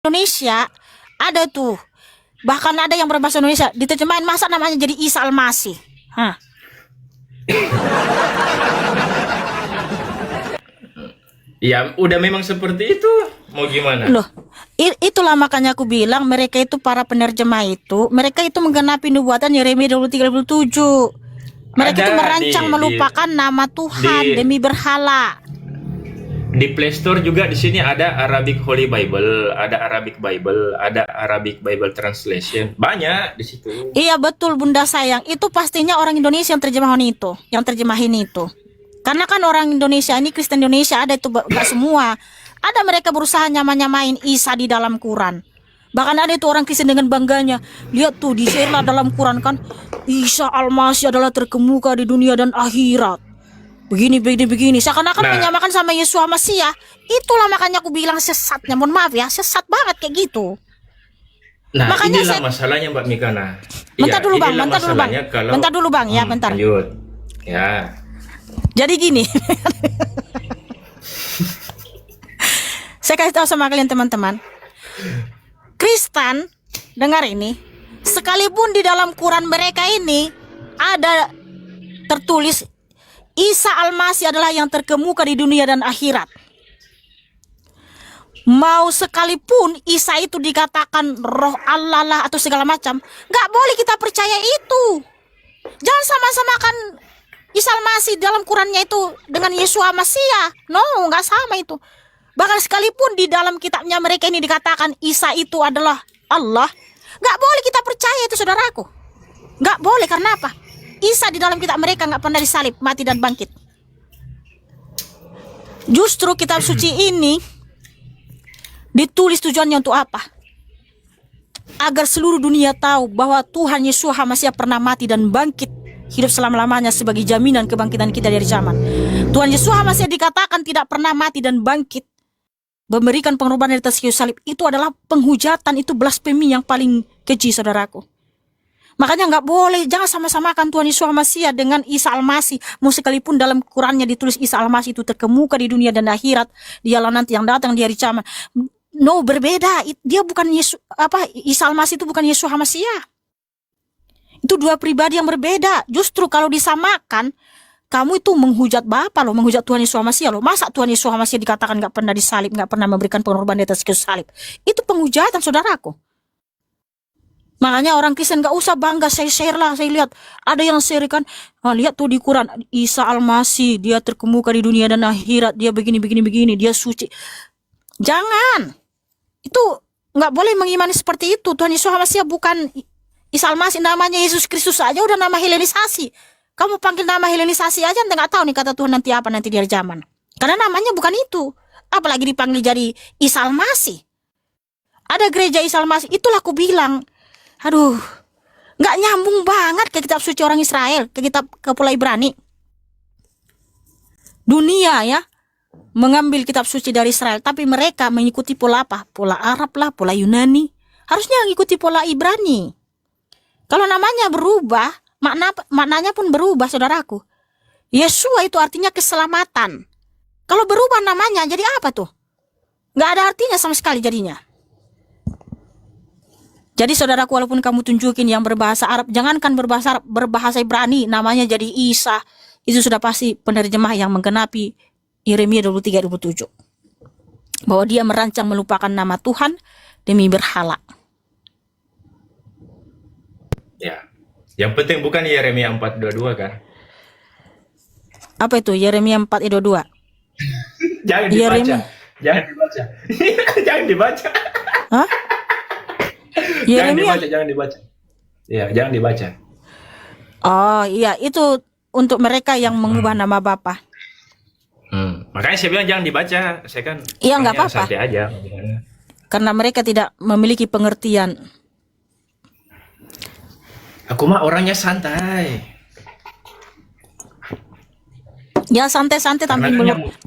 Indonesia ada tuh, bahkan ada yang berbahasa Indonesia diterjemahin, masa namanya jadi Isa Al-Masih. Hah. Ya udah memang seperti itu, mau gimana? Loh, itulah makanya aku bilang mereka itu para penerjemah itu, mereka itu menggenapi nubuatan Yeremia 23:27. Mereka itu merancang melupakan nama Tuhan demi berhala. Di Play Store juga di sini ada Arabic Holy Bible, ada Arabic Bible, ada Arabic Bible Translation. Banyak di situ. Iya betul Bunda sayang, itu pastinya orang Indonesia yang terjemahin itu. Karena kan orang Indonesia ini, Kristen Indonesia ada itu, gak semua. Ada mereka berusaha nyamain Isa di dalam Quran. Bahkan ada itu orang Kristen dengan bangganya, lihat tuh di share dalam Quran kan, Isa Al-Masih adalah terkemuka di dunia dan akhirat. Begini. Seakan-akan menyamakan sama Yesus Masiah. Itulah makanya aku bilang sesatnya. Mohon maaf ya, sesat banget kayak gitu. Nah, makanya inilah masalahnya Mbak Mikana. Bentar dulu Bang. Ya, bentar. Lanjut. Ya. Jadi gini. Saya kasih tahu sama kalian teman-teman. Kristen, dengar ini. Sekalipun di dalam Quran mereka ini ada tertulis Isa Al-Masih adalah yang terkemuka di dunia dan akhirat. Mau sekalipun Isa itu dikatakan roh Allah lah atau segala macam, gak boleh kita percaya itu. Jangan sama-samakan Isa Al-Masih dalam Qurannya itu dengan Yesus Masiah. No, gak sama itu. Bahkan sekalipun di dalam kitabnya mereka ini dikatakan Isa itu adalah Allah, gak boleh kita percaya itu saudaraku. Gak boleh, karena apa? Isa di dalam kitab mereka nggak pernah disalib, mati dan bangkit. Justru kitab suci ini ditulis tujuannya untuk apa? Agar seluruh dunia tahu bahwa Tuhan Yesus Masiah pernah mati dan bangkit, hidup selama-lamanya sebagai jaminan kebangkitan kita dari zaman. Tuhan Yesus Masiah dikatakan tidak pernah mati dan bangkit, memberikan pengorbanan di atas kayu salib. Itu adalah penghujatan, itu blasfemi yang paling keji saudaraku. Makanya nggak boleh, jangan sama-samakan Tuhan Yesus Masiah dengan Isa Al-Masih. Mau sekalipun dalam Qurannya ditulis Isa Al-Masih itu terkemuka di dunia dan akhirat, dialah nanti yang datang di hari kiamat. No, berbeda. Dia bukan Yesus, Isa Al-Masih itu bukan Yesus Masiah. Itu dua pribadi yang berbeda. Justru kalau disamakan, kamu itu menghujat Bapa loh, menghujat Tuhan Yesus Masiah loh. Masa Tuhan Yesus Masiah dikatakan nggak pernah disalib, nggak pernah memberikan pengorbanan di atas kayu salib? Itu penghujatan saudaraku. Makanya orang Kristen gak usah bangga, saya share lah, saya lihat ada yang share kan, lihat tuh di Quran Isa Al-Masih dia terkemuka di dunia dan akhirat, dia begini, dia suci. Jangan, itu nggak boleh mengimani seperti itu. Tuhan Yesus Masiah bukan Isa Al-Masih, namanya Yesus Kristus aja udah nama helenisasi. Kamu panggil nama helenisasi aja, ente nggak tahu nih kata Tuhan nanti apa nanti di hari zaman. Karena namanya bukan itu, apalagi dipanggil jadi Isa Al-Masih. Ada gereja Isa Al-Masih, itulah aku bilang. Aduh, nggak nyambung banget ke kitab suci orang Israel, ke Pulau Ibrani. Dunia ya mengambil kitab suci dari Israel, tapi mereka mengikuti pola apa? Pola Arab lah, pola Yunani. Harusnya mengikuti pola Ibrani. Kalau namanya berubah, maknanya pun berubah, saudaraku. Yesua itu artinya keselamatan. Kalau berubah namanya, jadi apa tuh? Nggak ada artinya sama sekali jadinya. Jadi saudaraku, walaupun kamu tunjukin yang berbahasa Arab, jangankan berbahasa Arab, berbahasa Ibrani, namanya jadi Isa, itu sudah pasti penerjemah yang menggenapi Yeremia 23:27. Bahwa dia merancang melupakan nama Tuhan demi berhala. Ya, yang penting bukan Yeremia 4:22 kan? Apa itu Yeremia 4:22? Jangan dibaca. Jangan dibaca. Hah? Yeremia? Jangan dibaca. Ya, jangan dibaca. Oh iya, itu untuk mereka yang mengubah nama Bapa. Makanya saya bilang jangan dibaca. Saya kan iya nggak apa-apa. Santai aja. Karena mereka tidak memiliki pengertian. Aku mah orangnya santai. Ya santai-santai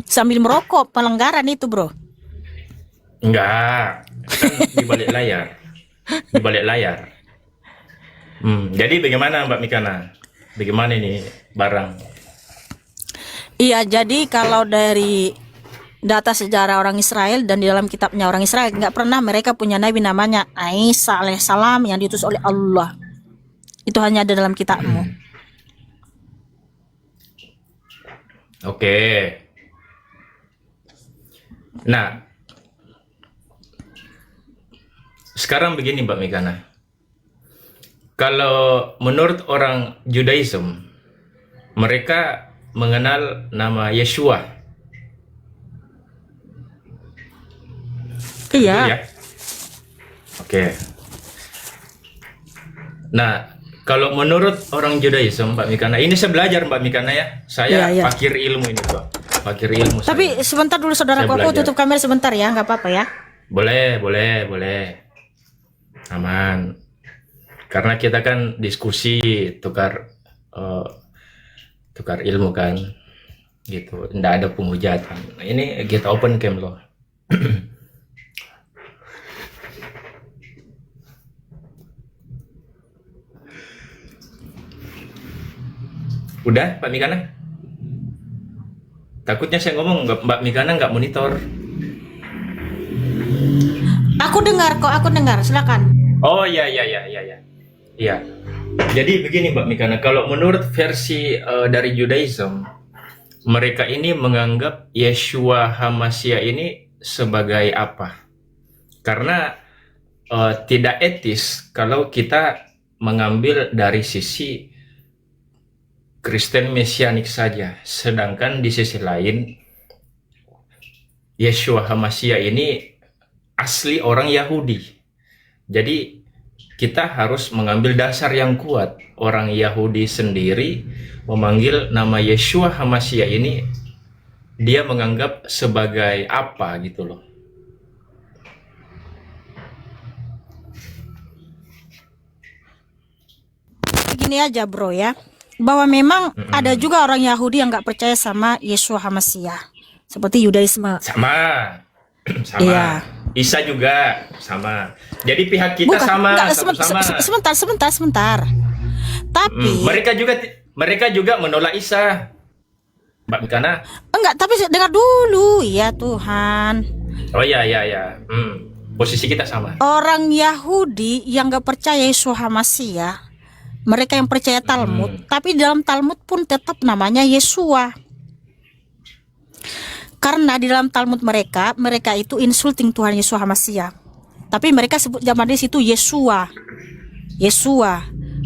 sambil merokok, pelanggaran itu bro. Enggak, kan di balik layar. Di balik layar. Jadi bagaimana Mbak Mikana? Bagaimana ini barang? Iya, jadi kalau dari data sejarah orang Israel dan di dalam kitabnya orang Israel nggak pernah mereka punya nabi namanya Isa alaihissalam yang diutus oleh Allah. Itu hanya ada dalam kitabmu. Oke. Nah, sekarang begini Mbak Mikana. Kalau menurut orang Judaism, mereka mengenal nama Yeshua. Iya. Ya? Oke. Nah, kalau menurut orang Judaism, Mbak Mikana, ini saya belajar Mbak Mikana ya. Saya Iya. fakir ilmu ini, Mbak. Fakir ilmu Tapi saya. sebentar dulu saudaraku, Saya aku belajar. tutup kamera sebentar ya, nggak apa-apa ya. Boleh. Aman. Karena kita kan diskusi tukar ilmu kan. Gitu. Nggak ada penghujatan. Ini kita open cam loh. Udah, Mbak Mikana? Takutnya saya ngomong Mbak Mikana nggak monitor. Aku dengar kok, aku dengar. Silakan. Oh iya. Iya. Jadi begini Mbak Mikana, kalau menurut versi dari Judaism, mereka ini menganggap Yeshua HaMashiach ini sebagai apa? Karena tidak etis kalau kita mengambil dari sisi Kristen Mesianik saja, sedangkan di sisi lain Yeshua HaMashiach ini asli orang Yahudi. Jadi kita harus mengambil dasar yang kuat. Orang Yahudi sendiri memanggil nama Yeshua HaMashiach ini, dia menganggap sebagai apa gitu loh. Gini aja bro ya, bahwa memang ada juga orang Yahudi yang nggak percaya sama Yeshua HaMashiach, seperti Yudaisme. Sama. Iya. Isa juga sama. Jadi pihak kita sama, enggak, sama. sebentar. Tapi Mereka juga menolak Isa. Mbak Mikana. enggak, tapi dengar dulu ya Tuhan. Oh iya. Posisi kita sama. Orang Yahudi yang nggak percaya Yeshua HaMashiach, mereka yang percaya Talmud, tapi dalam Talmud pun tetap namanya Yeshua. Karena di dalam Talmud mereka itu insulting Tuhan Yeshua HaMashiach. Tapi mereka sebut zaman di situ Yeshua.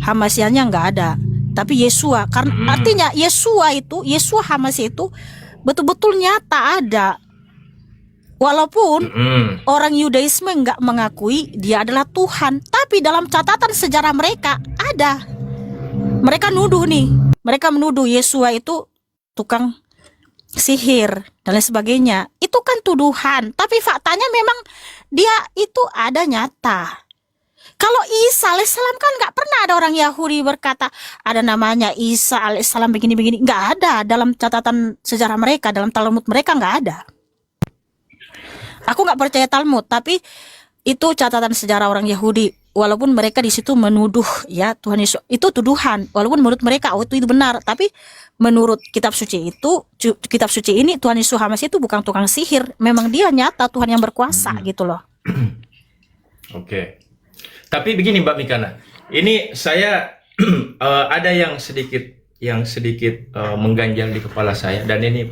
HaMashiachnya nggak ada. Tapi Yeshua, karena artinya Yeshua HaMashiach itu betul-betul nyata ada. Walaupun orang Yudaisme nggak mengakui dia adalah Tuhan, tapi dalam catatan sejarah mereka ada. Mereka menuduh Yeshua itu tukang sihir dan lain sebagainya. Itu kan tuduhan, tapi faktanya memang dia itu ada nyata. Kalau Isa alaihissalam kan nggak pernah ada orang Yahudi berkata ada namanya Isa alaihissalam begini-begini, nggak ada dalam catatan sejarah mereka, dalam Talmud mereka nggak ada. Aku nggak percaya Talmud, tapi itu catatan sejarah orang Yahudi. Walaupun mereka di situ menuduh ya Tuhan Yesus, itu tuduhan. Walaupun menurut mereka itu benar, tapi menurut kitab suci ini Tuhan Yesus HaMashiach itu bukan tukang sihir. Memang dia nyata Tuhan yang berkuasa gitu loh. Oke. Tapi begini Mbak Mikana, ini saya ada yang sedikit mengganjal di kepala saya, dan ini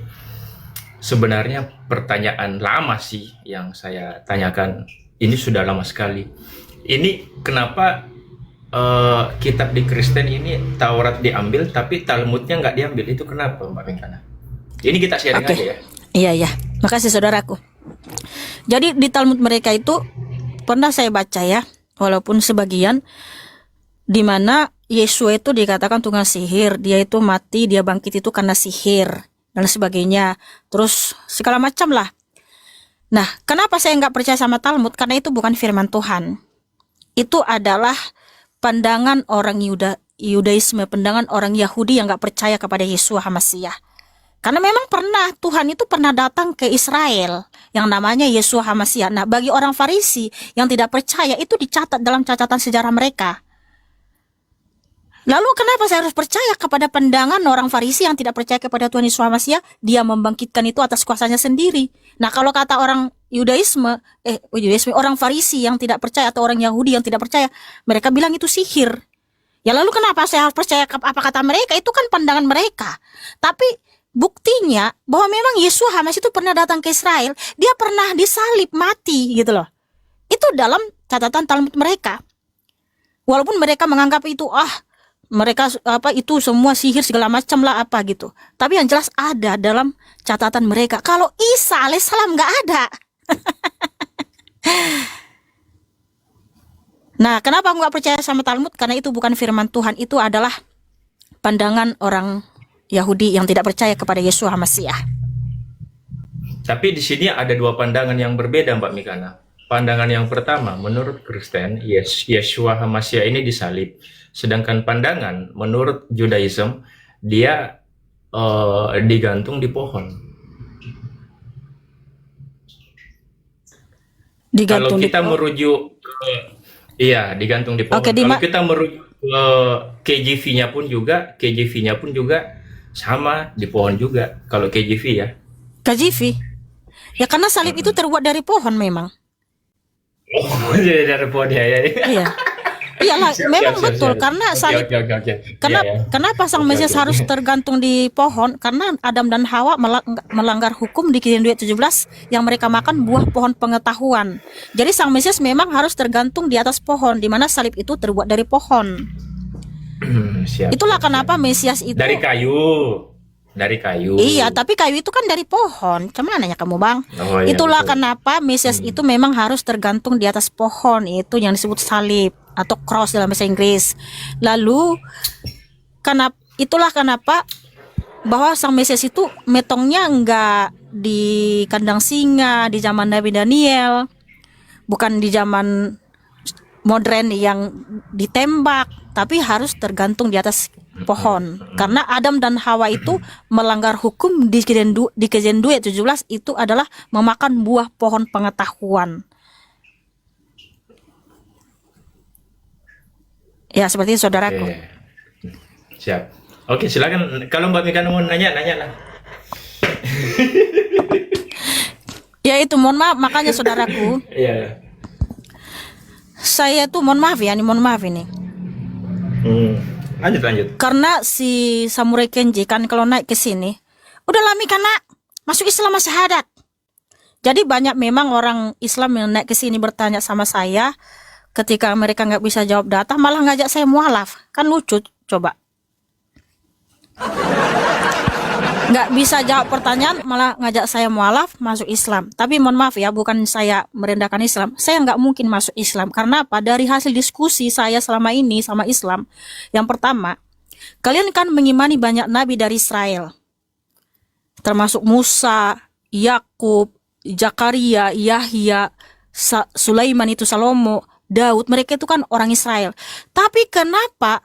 sebenarnya pertanyaan lama sih yang saya tanyakan. Ini sudah lama sekali. Ini kenapa kitab di Kristen ini Taurat diambil tapi Talmudnya nggak diambil? Itu kenapa Mbak Mikana? Ini kita sharing aja ya. Iya. Makasih saudaraku. Jadi di Talmud mereka itu pernah saya baca ya, walaupun sebagian, di mana Yeshua itu dikatakan tukang sihir, dia itu mati, dia bangkit itu karena sihir dan sebagainya. Terus segala macam lah. Nah, kenapa saya nggak percaya sama Talmud? Karena itu bukan firman Tuhan. Itu adalah pandangan orang Yudaisme, pandangan orang Yahudi yang nggak percaya kepada Yeshua HaMashiach. Karena memang Tuhan itu pernah datang ke Israel yang namanya Yeshua HaMashiach. Nah, bagi orang Farisi yang tidak percaya, itu dicatat dalam catatan sejarah mereka. Lalu kenapa saya harus percaya kepada pandangan orang Farisi yang tidak percaya kepada Tuhan Yesus Masiah? Dia membangkitkan itu atas kuasanya sendiri. Nah, kalau kata orang Yudaisme, orang Farisi yang tidak percaya atau orang Yahudi yang tidak percaya, mereka bilang itu sihir. Ya lalu kenapa saya harus percaya apa kata mereka? Itu kan pandangan mereka. Tapi buktinya bahwa memang Yesus Masiah itu pernah datang ke Israel, dia pernah disalib mati gitu loh. Itu dalam catatan Talmud mereka. Walaupun mereka menganggap itu mereka itu semua sihir segala macam lah apa gitu. Tapi yang jelas ada dalam catatan mereka. Kalau Isa alaihissalam nggak ada. Nah, kenapa aku nggak percaya sama Talmud? Karena itu bukan firman Tuhan. Itu adalah pandangan orang Yahudi yang tidak percaya kepada Yesus Masiah. Tapi di sini ada dua pandangan yang berbeda, Mbak Mikana. Pandangan yang pertama, menurut Kristen, Yeshua HaMashiach ini disalib. Sedangkan pandangan menurut Judaism, dia digantung di pohon. Kalau kita merujuk digantung di pohon. Kalau kita merujuk ke KJV-nya pun juga sama di pohon juga. Kalau KJV ya. KJV? Ya karena salib itu terbuat dari pohon memang. Oh, jadi dari pohon ya. Iya. Iyalah, memang betul. Karena salib. Kenapa Sang Mesias harus tergantung di pohon? Karena Adam dan Hawa melanggar hukum di Kejadian 2:17 yang mereka makan buah pohon pengetahuan. Jadi Sang Mesias memang harus tergantung di atas pohon, di mana salib itu terbuat dari pohon. Itulah kenapa Mesias itu dari kayu. Iya, tapi kayu itu kan dari pohon. Cuman nanya kamu, Bang. Itulah betul. Kenapa Mesias itu memang harus tergantung di atas pohon. Itu yang disebut salib atau cross dalam bahasa Inggris. Lalu itulah kenapa bahwa Sang Mesias itu metongnya enggak di kandang singa di zaman Nabi Daniel, bukan di zaman modern yang ditembak, tapi harus tergantung di atas pohon. Karena Adam dan Hawa itu melanggar hukum di Kejadian 2:17 itu adalah memakan buah pohon pengetahuan. Ya, seperti itu saudaraku. Siap. Oke, silakan. Kalau Mbak Mika mau nanya lah. Ya itu, mohon maaf makanya saudaraku. Iya. Saya tuh mohon maaf ini. Lanjut. Karena si Samurai Kenji kan kalau naik ke sini, udah lami karena masuk Islam masih syahadat. Jadi banyak memang orang Islam yang naik ke sini bertanya sama saya, ketika mereka nggak bisa jawab data, malah ngajak saya mualaf. Kan lucu, coba. Nggak bisa jawab pertanyaan, malah ngajak saya mualaf masuk Islam. Tapi mohon maaf ya, bukan saya merendahkan Islam. Saya nggak mungkin masuk Islam. Karena apa? Dari hasil diskusi saya selama ini sama Islam, yang pertama, kalian kan mengimani banyak nabi dari Israel, termasuk Musa, Yakub, Zakaria, Yahya, Sulaiman itu Salomo, Daud. Mereka itu kan orang Israel. Tapi kenapa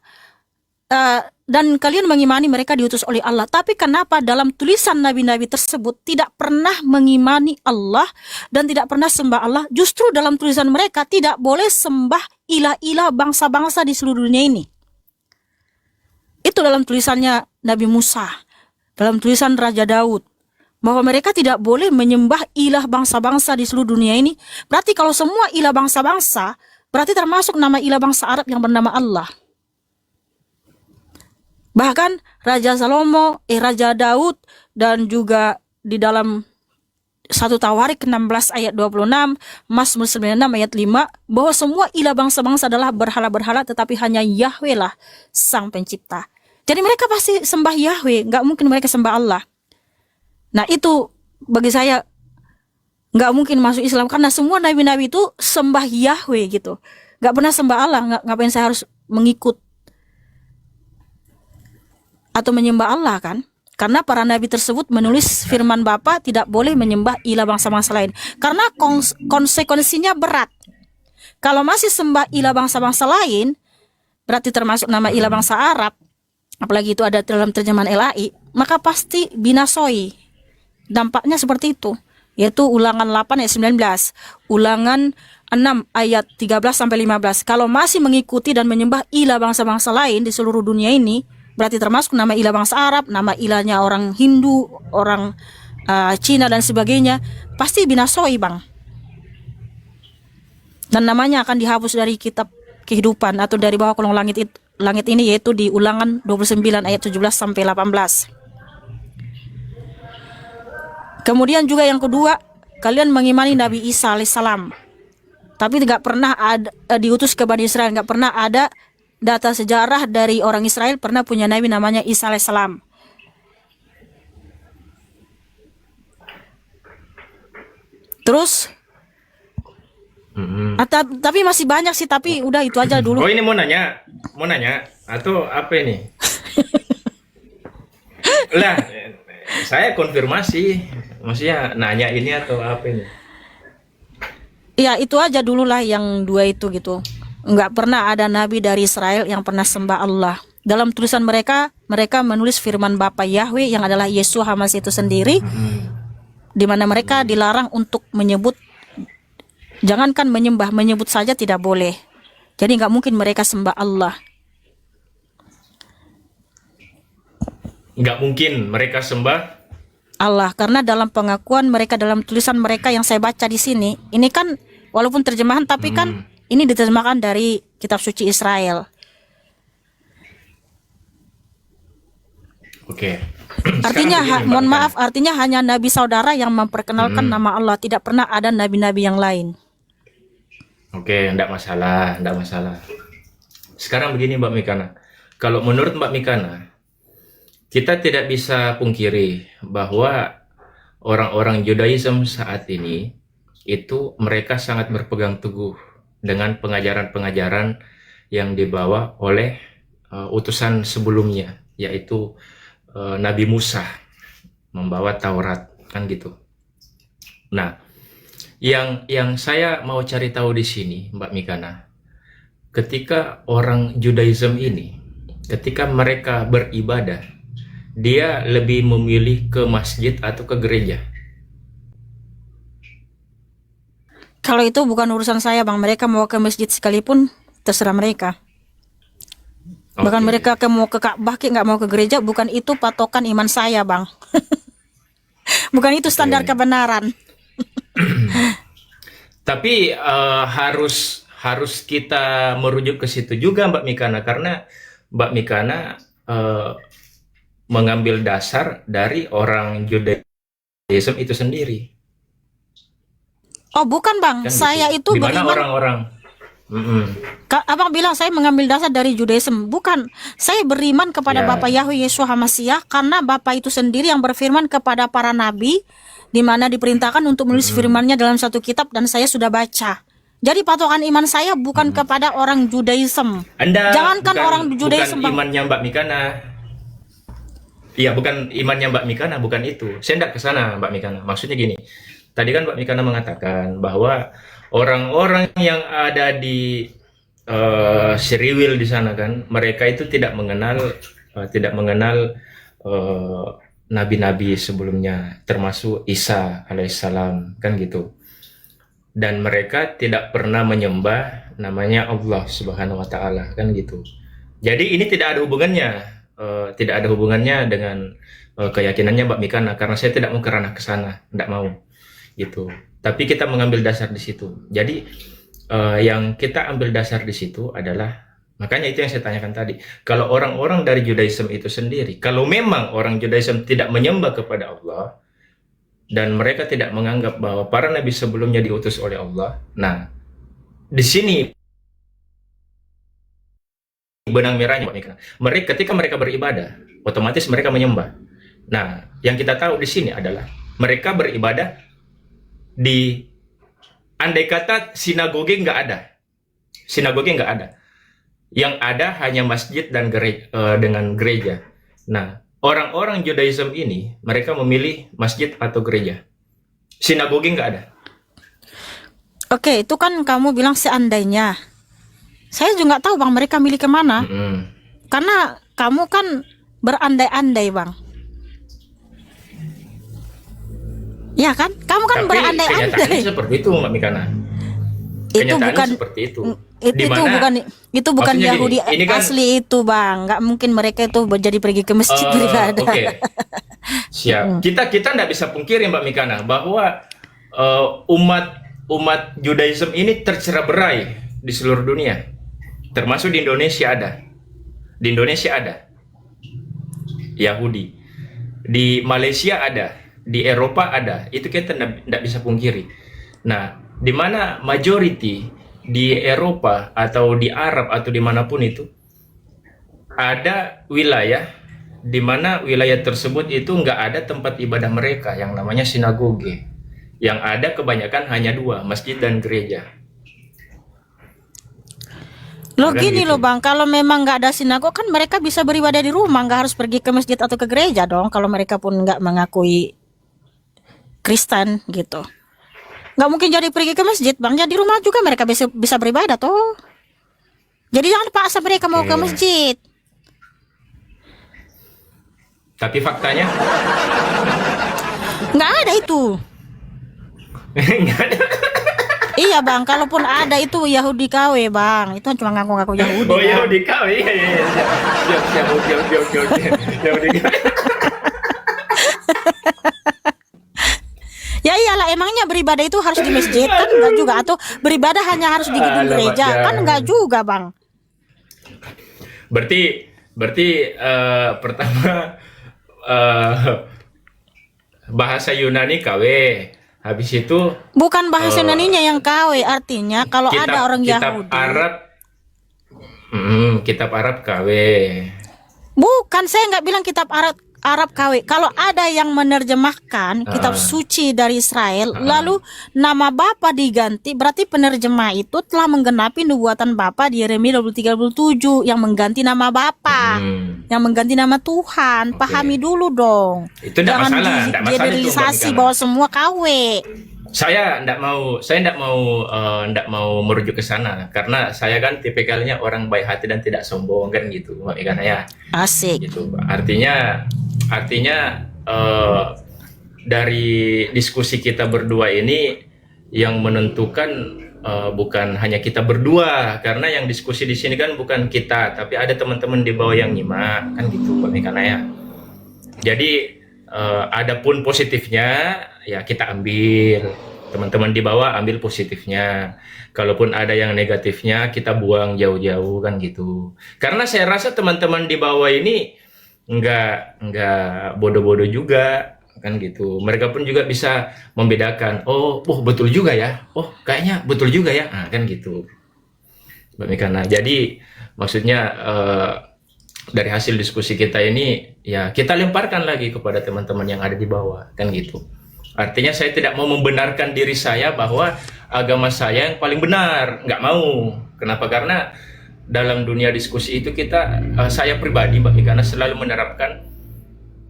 dan kalian mengimani mereka diutus oleh Allah, tapi kenapa dalam tulisan nabi-nabi tersebut tidak pernah mengimani Allah dan tidak pernah sembah Allah? Justru dalam tulisan mereka tidak boleh sembah ilah-ilah bangsa-bangsa di seluruh dunia ini. Itu dalam tulisannya Nabi Musa, dalam tulisan Raja Daud, bahwa mereka tidak boleh menyembah ilah bangsa-bangsa di seluruh dunia ini. Berarti kalau semua ilah bangsa-bangsa, berarti termasuk nama ilah bangsa Arab yang bernama Allah. Bahkan Raja Daud dan juga di dalam 1 Tawarik 16 ayat 26, Mazmur 96 ayat 5, bahwa semua ilah bangsa-bangsa adalah berhala-berhala, tetapi hanya Yahweh lah sang pencipta. Jadi mereka pasti sembah Yahweh, nggak mungkin mereka sembah Allah. Nah itu bagi saya nggak mungkin masuk Islam, karena semua nabi-nabi itu sembah Yahweh gitu, nggak pernah sembah Allah. Ngapain saya harus mengikut atau menyembah Allah kan? Karena para nabi tersebut menulis firman Bapa tidak boleh menyembah ilah bangsa-bangsa lain. Karena konsekuensinya berat. Kalau masih sembah ilah bangsa-bangsa lain, berarti termasuk nama ilah bangsa Arab, apalagi itu ada dalam terjemahan LAI, maka pasti binasoi. Dampaknya seperti itu. Yaitu Ulangan 8 ayat 19, Ulangan 6 ayat 13 sampai 15. Kalau masih mengikuti dan menyembah ilah bangsa-bangsa lain di seluruh dunia ini, berarti termasuk nama ilah bangsa Arab, nama ilahnya orang Hindu, orang Cina dan sebagainya, pasti binasoi, Bang. Dan namanya akan dihapus dari kitab kehidupan atau dari bawah kolong langit ini, yaitu di Ulangan 29 ayat 17 sampai 18. Kemudian juga yang kedua, kalian mengimani Nabi Isa alaihissalam, tapi nggak pernah ada diutus ke Bani Israel, nggak pernah ada data sejarah dari orang Israel pernah punya nabi namanya Isa alaihissalam. Terus, tapi masih banyak sih, tapi udah itu aja dulu. Oh, ini mau nanya atau apa ini? Lah, saya konfirmasi, maksudnya nanya ini atau apa ini? Ya itu aja dulu lah, yang dua itu gitu. Nggak pernah ada nabi dari Israel yang pernah sembah Allah. Dalam tulisan mereka menulis firman Bapa Yahweh yang adalah Yeshua HaMashiach itu sendiri, di mana mereka dilarang untuk menyebut, jangankan menyebut saja tidak boleh. Jadi nggak mungkin mereka sembah Allah. Nggak mungkin mereka sembah Allah, karena dalam pengakuan mereka, dalam tulisan mereka yang saya baca di sini, ini kan walaupun terjemahan tapi kan ini diterjemahkan dari kitab suci Israel. Oke. Artinya Begini, mohon Mbak maaf, artinya hanya nabi saudara yang memperkenalkan nama Allah, tidak pernah ada nabi-nabi yang lain. Oke, enggak masalah. Sekarang begini Mbak Mikana. Kalau menurut Mbak Mikana, kita tidak bisa pungkiri bahwa orang-orang Judaism saat ini itu mereka sangat berpegang teguh dengan pengajaran-pengajaran yang dibawa oleh utusan sebelumnya, yaitu Nabi Musa membawa Taurat, kan gitu. Nah, yang saya mau cari tahu di sini, Mbak Mikana, ketika orang Judaism ini, ketika mereka beribadah, dia lebih memilih ke masjid atau ke gereja? Kalau itu bukan urusan saya, Bang. Mereka mau ke masjid sekalipun terserah mereka. Bahkan mereka mau ke Ka'bah, nggak mau ke gereja, bukan itu patokan iman saya, Bang. Bukan itu standar kebenaran. Tapi harus kita merujuk ke situ juga, Mbak Mikana, karena Mbak Mikana mengambil dasar dari orang Judaism itu sendiri. Oh bukan, Bang, Kan saya gitu. itu Di mana beriman. orang-orang? Abang bilang saya mengambil dasar dari Judaism. Bukan, saya beriman kepada Ya. Bapa Yahweh Yeshua HaMashiach, karena Bapa itu sendiri yang berfirman kepada para nabi, di mana diperintahkan untuk menulis firman-Nya dalam satu kitab, dan saya sudah baca. Jadi patokan iman saya bukan kepada orang Judaism. Jangankan orang Judaism, bukan Bang. imannya Mbak Mikana. Iya, bukan imannya Mbak Mikana, bukan itu. Saya tidak ke sana, Mbak Mikana. Maksudnya gini, tadi kan Mbak Mikana mengatakan bahwa orang-orang yang ada di Seriwil di sana kan, mereka itu tidak mengenal nabi-nabi sebelumnya, termasuk Isa alaihissalam, kan gitu. Dan mereka tidak pernah menyembah namanya Allah Subhanahu wa taala, kan gitu. Jadi ini tidak ada hubungannya dengan keyakinannya Mbak Mikana, karena saya tidak mau ke ranah ke sana, tidak mau gitu. Tapi kita mengambil dasar di situ. Jadi yang kita ambil dasar di situ adalah, makanya itu yang saya tanyakan tadi. Kalau orang-orang dari Judaism itu sendiri, kalau memang orang Judaism tidak menyembah kepada Allah dan mereka tidak menganggap bahwa para nabi sebelumnya diutus oleh Allah, nah di sini benang merahnya, Pak Mikana. Ketika mereka beribadah, otomatis mereka menyembah. Nah, yang kita tahu di sini adalah mereka beribadah di, andai kata sinagoge nggak ada, yang ada hanya masjid dan dengan gereja. Nah, orang-orang Judaism ini mereka memilih masjid atau gereja, sinagoge nggak ada. Oke, itu kan kamu bilang seandainya. Saya juga nggak tahu, Bang, mereka milih kemana. Karena kamu kan berandai-andai, Bang. Ya kan? Kamu kan Tapi berandai-andai. kenyataannya seperti itu, Mbak Mikana. Itu Kenyataannya bukan seperti itu. itu, Di mana itu bukan maksudnya Yahudi gini, ini kan asli itu, Bang. Nggak mungkin mereka itu jadi pergi ke masjid beribadah. oke. Siap. Kita nggak bisa pungkiri Mbak Mikana bahwa umat Judaism ini tercerai-berai di seluruh dunia. Termasuk di Indonesia ada. Di Indonesia ada Yahudi. Di Malaysia ada, di Eropa ada. Itu kita nggak bisa pungkiri. Nah, di mana majority di Eropa atau di Arab atau dimanapun itu ada wilayah di mana wilayah tersebut itu nggak ada tempat ibadah mereka yang namanya sinagoge. Yang ada kebanyakan hanya dua, masjid dan gereja. Loh Kan gini gitu. loh Bang, kalau memang nggak ada sinagog kan mereka bisa beribadah di rumah, nggak harus pergi ke masjid atau ke gereja dong. Kalau mereka pun nggak mengakui Kristen gitu, nggak mungkin jadi pergi ke masjid Bang. Jadi di rumah juga mereka bisa beribadah toh. Jadi jangan paksa mereka mau ke Iya. masjid. Tapi faktanya Nggak ada itu. nggak ada. Iya Bang, kalaupun ada itu Yahudi KW Bang, itu cuma ngaku-ngaku Yahudi. Oh Bang. Yahudi kau, iya iya iya. Siap, oke. Yahudi kau. Ya iyalah, emangnya beribadah itu harus di masjid kan enggak juga, atau beribadah hanya harus di gedung Alamak, gereja ya. kan enggak juga Bang. Berarti pertama bahasa Yunani KW. Habis itu Bukan bahasa Yunaninya yang KW, artinya kalau ada orang kitab Yahudi. Arab, kitab Arab KW. Bukan, saya nggak bilang kitab Arab KW. Kalau ada yang menerjemahkan kitab suci dari Israel, lalu nama Bapa diganti, berarti penerjemah itu telah menggenapi nubuatan Bapa di Yeremia 23:27 yang mengganti nama Bapa, yang mengganti nama Tuhan. Pahami dulu dong. Itu nggak Jangan masalah, nggak masalah itu, Mbak generalisasi Mikana. bahwa semua KW. Saya nggak mau merujuk ke sana karena saya kan tipikalnya orang baik hati dan tidak sombong kan gitu, Mbak Mikana ya. Asik. Gitu. Artinya dari diskusi kita berdua ini yang menentukan bukan hanya kita berdua, karena yang diskusi di sini kan bukan kita, tapi ada teman-teman di bawah yang nyimak kan gitu, Mbak Mikana ya. Jadi adapun positifnya ya kita ambil, teman-teman di bawah ambil positifnya. Kalaupun ada yang negatifnya kita buang jauh-jauh kan gitu. Karena saya rasa teman-teman di bawah ini nggak bodoh-bodoh juga kan gitu. Mereka pun juga bisa membedakan. Oh betul juga ya. Oh kayaknya betul juga ya. Nah, kan gitu, Mbak Mikana. Jadi maksudnya dari hasil diskusi kita ini ya kita lemparkan lagi kepada teman-teman yang ada di bawah kan gitu. Artinya saya tidak mau membenarkan diri saya bahwa agama saya yang paling benar, nggak mau. Kenapa? Karena dalam dunia diskusi itu saya pribadi Mbak Mikana selalu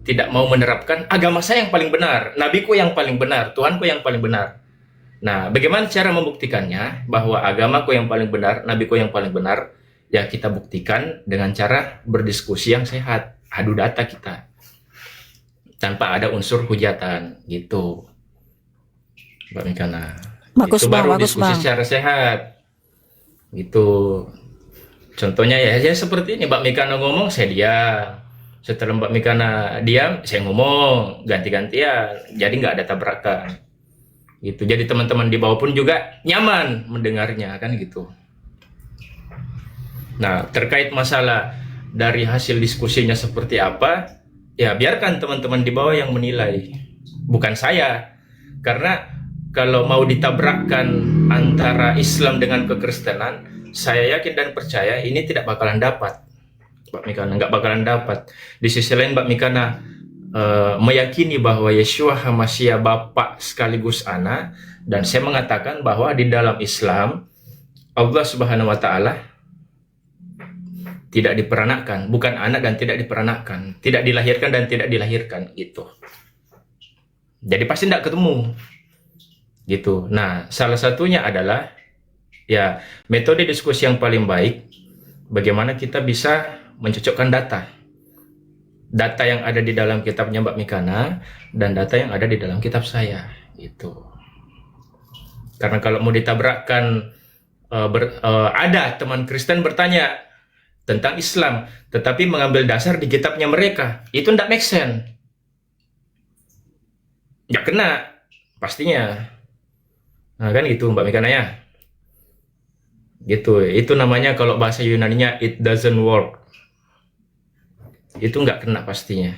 tidak mau menerapkan agama saya yang paling benar, nabiku yang paling benar, Tuhanku yang paling benar. Nah, bagaimana cara membuktikannya bahwa agamaku yang paling benar, nabiku yang paling benar? Ya kita buktikan dengan cara berdiskusi yang sehat, adu data kita, tanpa ada unsur hujatan gitu, Mbak Mikana. Bagus Itu Bang, baru bagus diskusi Bang. secara sehat gitu. Contohnya ya seperti ini, Mbak Mikana ngomong saya diam, setelah Mbak Mikana diam saya ngomong, ganti-gantian, jadi nggak ada tabrakan gitu. Jadi teman-teman di bawah pun juga nyaman mendengarnya kan gitu. Nah, terkait masalah dari hasil diskusinya seperti apa, ya biarkan teman-teman di bawah yang menilai, bukan saya. Karena kalau mau ditabrakkan antara Islam dengan kekristenan, saya yakin dan percaya ini tidak bakalan dapat, Mbak Mikana, nggak bakalan dapat. Di sisi lain Mbak Mikana meyakini bahwa Yeshua HaMashiach Bapa sekaligus Anak, dan saya mengatakan bahwa di dalam Islam Allah Subhanahu wa Ta'ala tidak diperanakkan, bukan anak dan tidak diperanakkan, tidak dilahirkan dan tidak dilahirkan gitu. Jadi pasti tidak ketemu gitu. Nah, salah satunya adalah ya metode diskusi yang paling baik, bagaimana kita bisa mencocokkan data yang ada di dalam kitabnya Mbak Mikana dan data yang ada di dalam kitab saya gitu. Karena kalau mau ditabrakkan ada teman Kristen bertanya tentang Islam, tetapi mengambil dasar di kitabnya mereka. Itu tidak make sense. Nggak kena, pastinya. Nah, kan gitu Mbak Mikana ya. Gitu, itu namanya kalau bahasa Yunaninya it doesn't work. Itu nggak kena pastinya.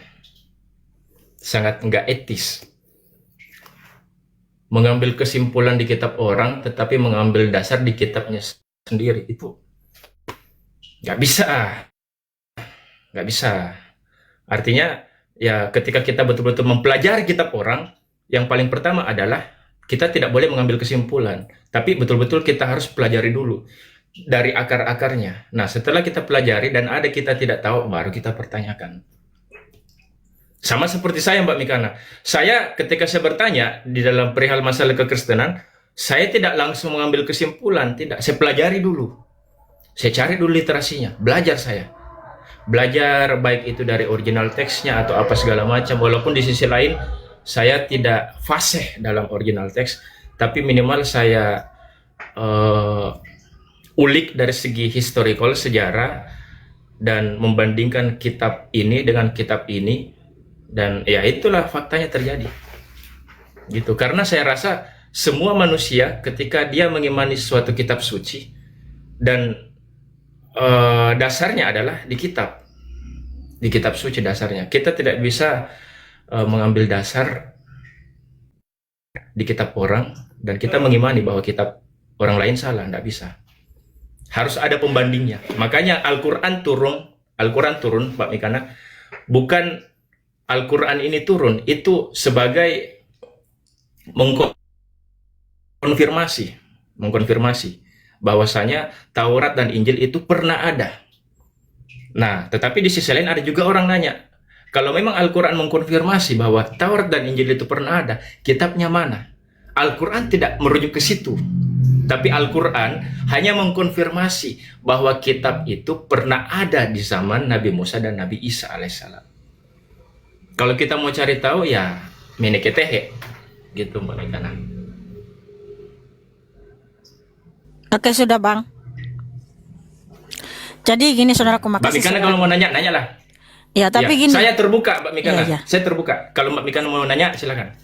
Sangat nggak etis. Mengambil kesimpulan di kitab orang, tetapi mengambil dasar di kitabnya sendiri, itu nggak bisa. Nggak bisa. Artinya, ya ketika kita betul-betul mempelajari kitab orang, yang paling pertama adalah kita tidak boleh mengambil kesimpulan, tapi betul-betul kita harus pelajari dulu dari akar-akarnya. Nah, setelah kita pelajari dan ada kita tidak tahu, baru kita pertanyakan. Sama seperti saya, Mbak Mikana. Saya ketika saya bertanya di dalam perihal masalah kekristenan, saya tidak langsung mengambil kesimpulan, tidak. Saya pelajari dulu. Saya cari dulu literasinya, belajar saya. Belajar baik itu dari original teksnya atau apa segala macam, walaupun di sisi lain saya tidak fasih dalam original teks, tapi minimal saya ulik dari segi historical, sejarah, dan membandingkan kitab ini dengan kitab ini, dan ya itulah faktanya terjadi. Gitu. Karena saya rasa semua manusia ketika dia mengimani suatu kitab suci dan dasarnya adalah di kitab suci dasarnya. Kita tidak bisa mengambil dasar di kitab orang dan kita mengimani bahwa kitab orang lain salah, tidak bisa. Harus ada pembandingnya. Makanya Al-Quran turun, Mbak Mikana, bukan Al-Quran ini turun, itu sebagai mengkonfirmasi bahwasanya Taurat dan Injil itu pernah ada. Nah, tetapi di sisi lain ada juga orang nanya, kalau memang Al-Quran mengkonfirmasi bahwa Taurat dan Injil itu pernah ada, kitabnya mana? Al-Quran tidak merujuk ke situ. Tapi Al-Quran hanya mengkonfirmasi bahwa kitab itu pernah ada di zaman Nabi Musa dan Nabi Isa alaihissalam. Kalau kita mau cari tahu, ya meneketehe. Gitu Mbak Mikana. Oke, sudah Bang. Jadi gini saudaraku, Mbak makasih. Mikana kalau mau nanya, nanyalah. Ya, tapi Ya, gini. saya terbuka, Mbak Mikana. Ya. Saya terbuka. Kalau Mbak Mikana mau nanya, silakan.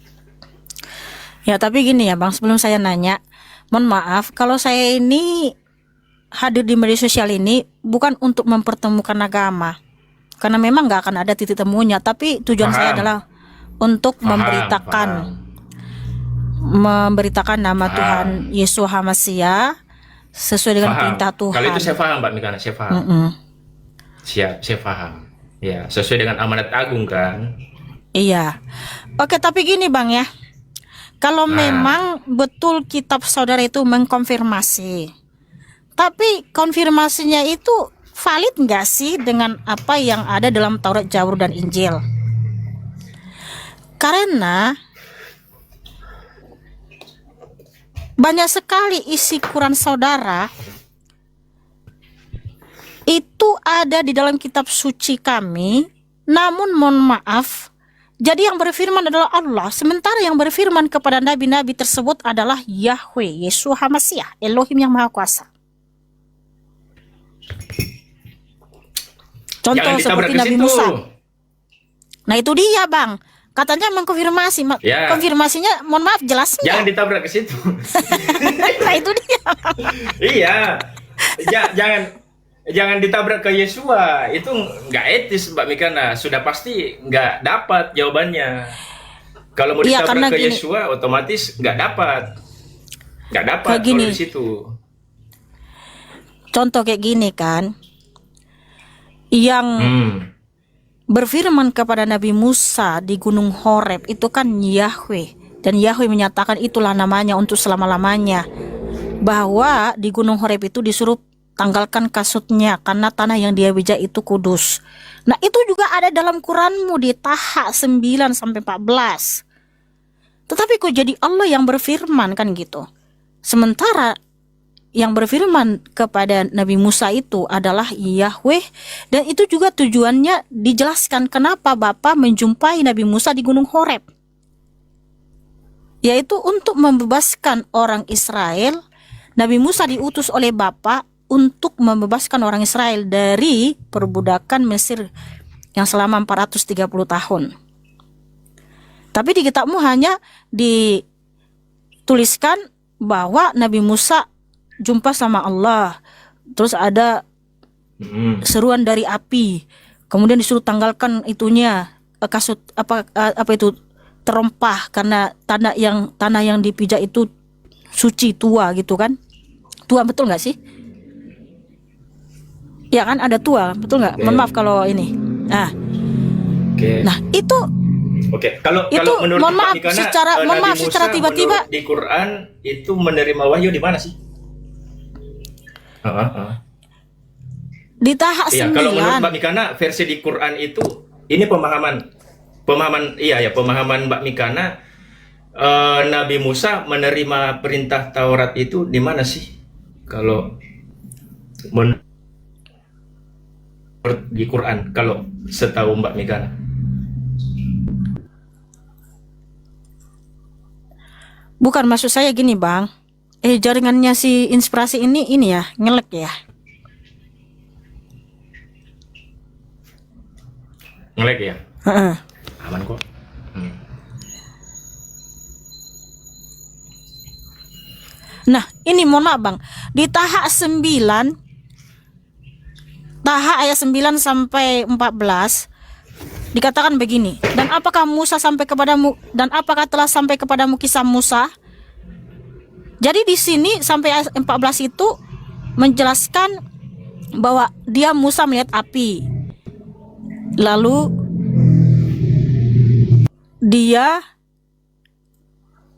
Ya, tapi gini ya Bang, sebelum saya nanya, mohon maaf kalau saya ini hadir di media sosial ini bukan untuk mempertemukan agama, karena memang nggak akan ada titik temunya. Tapi tujuan saya adalah untuk memberitakan nama Tuhan Yesus Hamasiah sesuai dengan perintah Tuhan. Kalau itu saya paham, Mbak Mikana, saya paham. Siap, saya paham. Ya, sesuai dengan amanat agung kan. Iya. Oke, tapi gini Bang ya. Kalau memang betul kitab saudara itu mengkonfirmasi, tapi konfirmasinya itu valid nggak sih dengan apa yang ada dalam Taurat, Zabur, dan Injil? Karena banyak sekali isi Quran saudara itu ada di dalam kitab suci kami, namun mohon maaf, jadi yang berfirman adalah Allah, sementara yang berfirman kepada nabi-nabi tersebut adalah Yahweh, Yesus Hamasiah, Elohim yang Maha Kuasa. Contoh seperti Nabi Musa. Nah itu dia Bang, katanya mengkonfirmasi, konfirmasinya mohon maaf jelas enggak? Jangan ditabrak ke situ. Nah itu dia. Iya, jangan ditabrak ke Yesua, itu nggak etis Mbak Mikana, sudah pasti nggak dapat jawabannya. Kalau mau ditabrak ke Yesua, otomatis nggak dapat kalau di situ. Contoh kayak gini kan, yang berfirman kepada Nabi Musa di Gunung Horeb itu kan Yahweh, dan Yahweh menyatakan itulah namanya untuk selama-lamanya, bahwa di Gunung Horeb itu disuruh tanggalkan kasutnya karena tanah yang dia pijak itu kudus. Nah itu juga ada dalam Quranmu di Taha 9-14. Tetapi kok jadi Allah yang berfirman kan gitu. Sementara yang berfirman kepada Nabi Musa itu adalah Yahweh, dan itu juga tujuannya dijelaskan kenapa Bapa menjumpai Nabi Musa di Gunung Horeb, yaitu untuk membebaskan orang Israel Nabi Musa diutus oleh Bapa untuk membebaskan orang Israel dari perbudakan Mesir yang selama 430 tahun. Tapi di kitabmu hanya dituliskan bahwa Nabi Musa jumpa sama Allah. Terus ada seruan dari api. Kemudian disuruh tanggalkan itunya, kasut apa itu, terempah, karena tanah yang dipijak itu suci, tua gitu kan. Tua, betul nggak sih? Ya kan, ada tua, betul nggak? Mohon maaf kalau ini. Nah itu. Kalau menurut mohon maaf, Mbak Mikana, mohon maaf, Nabi secara Musa tiba-tiba menurut di Quran itu menerima wahyu di mana sih? di tahap Iya, 9. kalau menurut Mbak Mikana versi di Quran itu, ini pemahaman Mbak Mikana, Nabi Musa menerima perintah Taurat itu di mana sih? Kalau menurut di Quran, kalau setahu Mbak Mikana. Bukan, maksud saya gini Bang, jaringannya si inspirasi ini ya, ngelek ya. Ngelek ya? Aman kok. Nah ini mohon maaf Bang, di tahap 9, tahap ayat 9 sampai 14 dikatakan begini, dan apakah telah sampai kepadamu kisah Musa? Jadi di sini sampai ayat 14 itu menjelaskan bahwa dia Musa melihat api. Lalu dia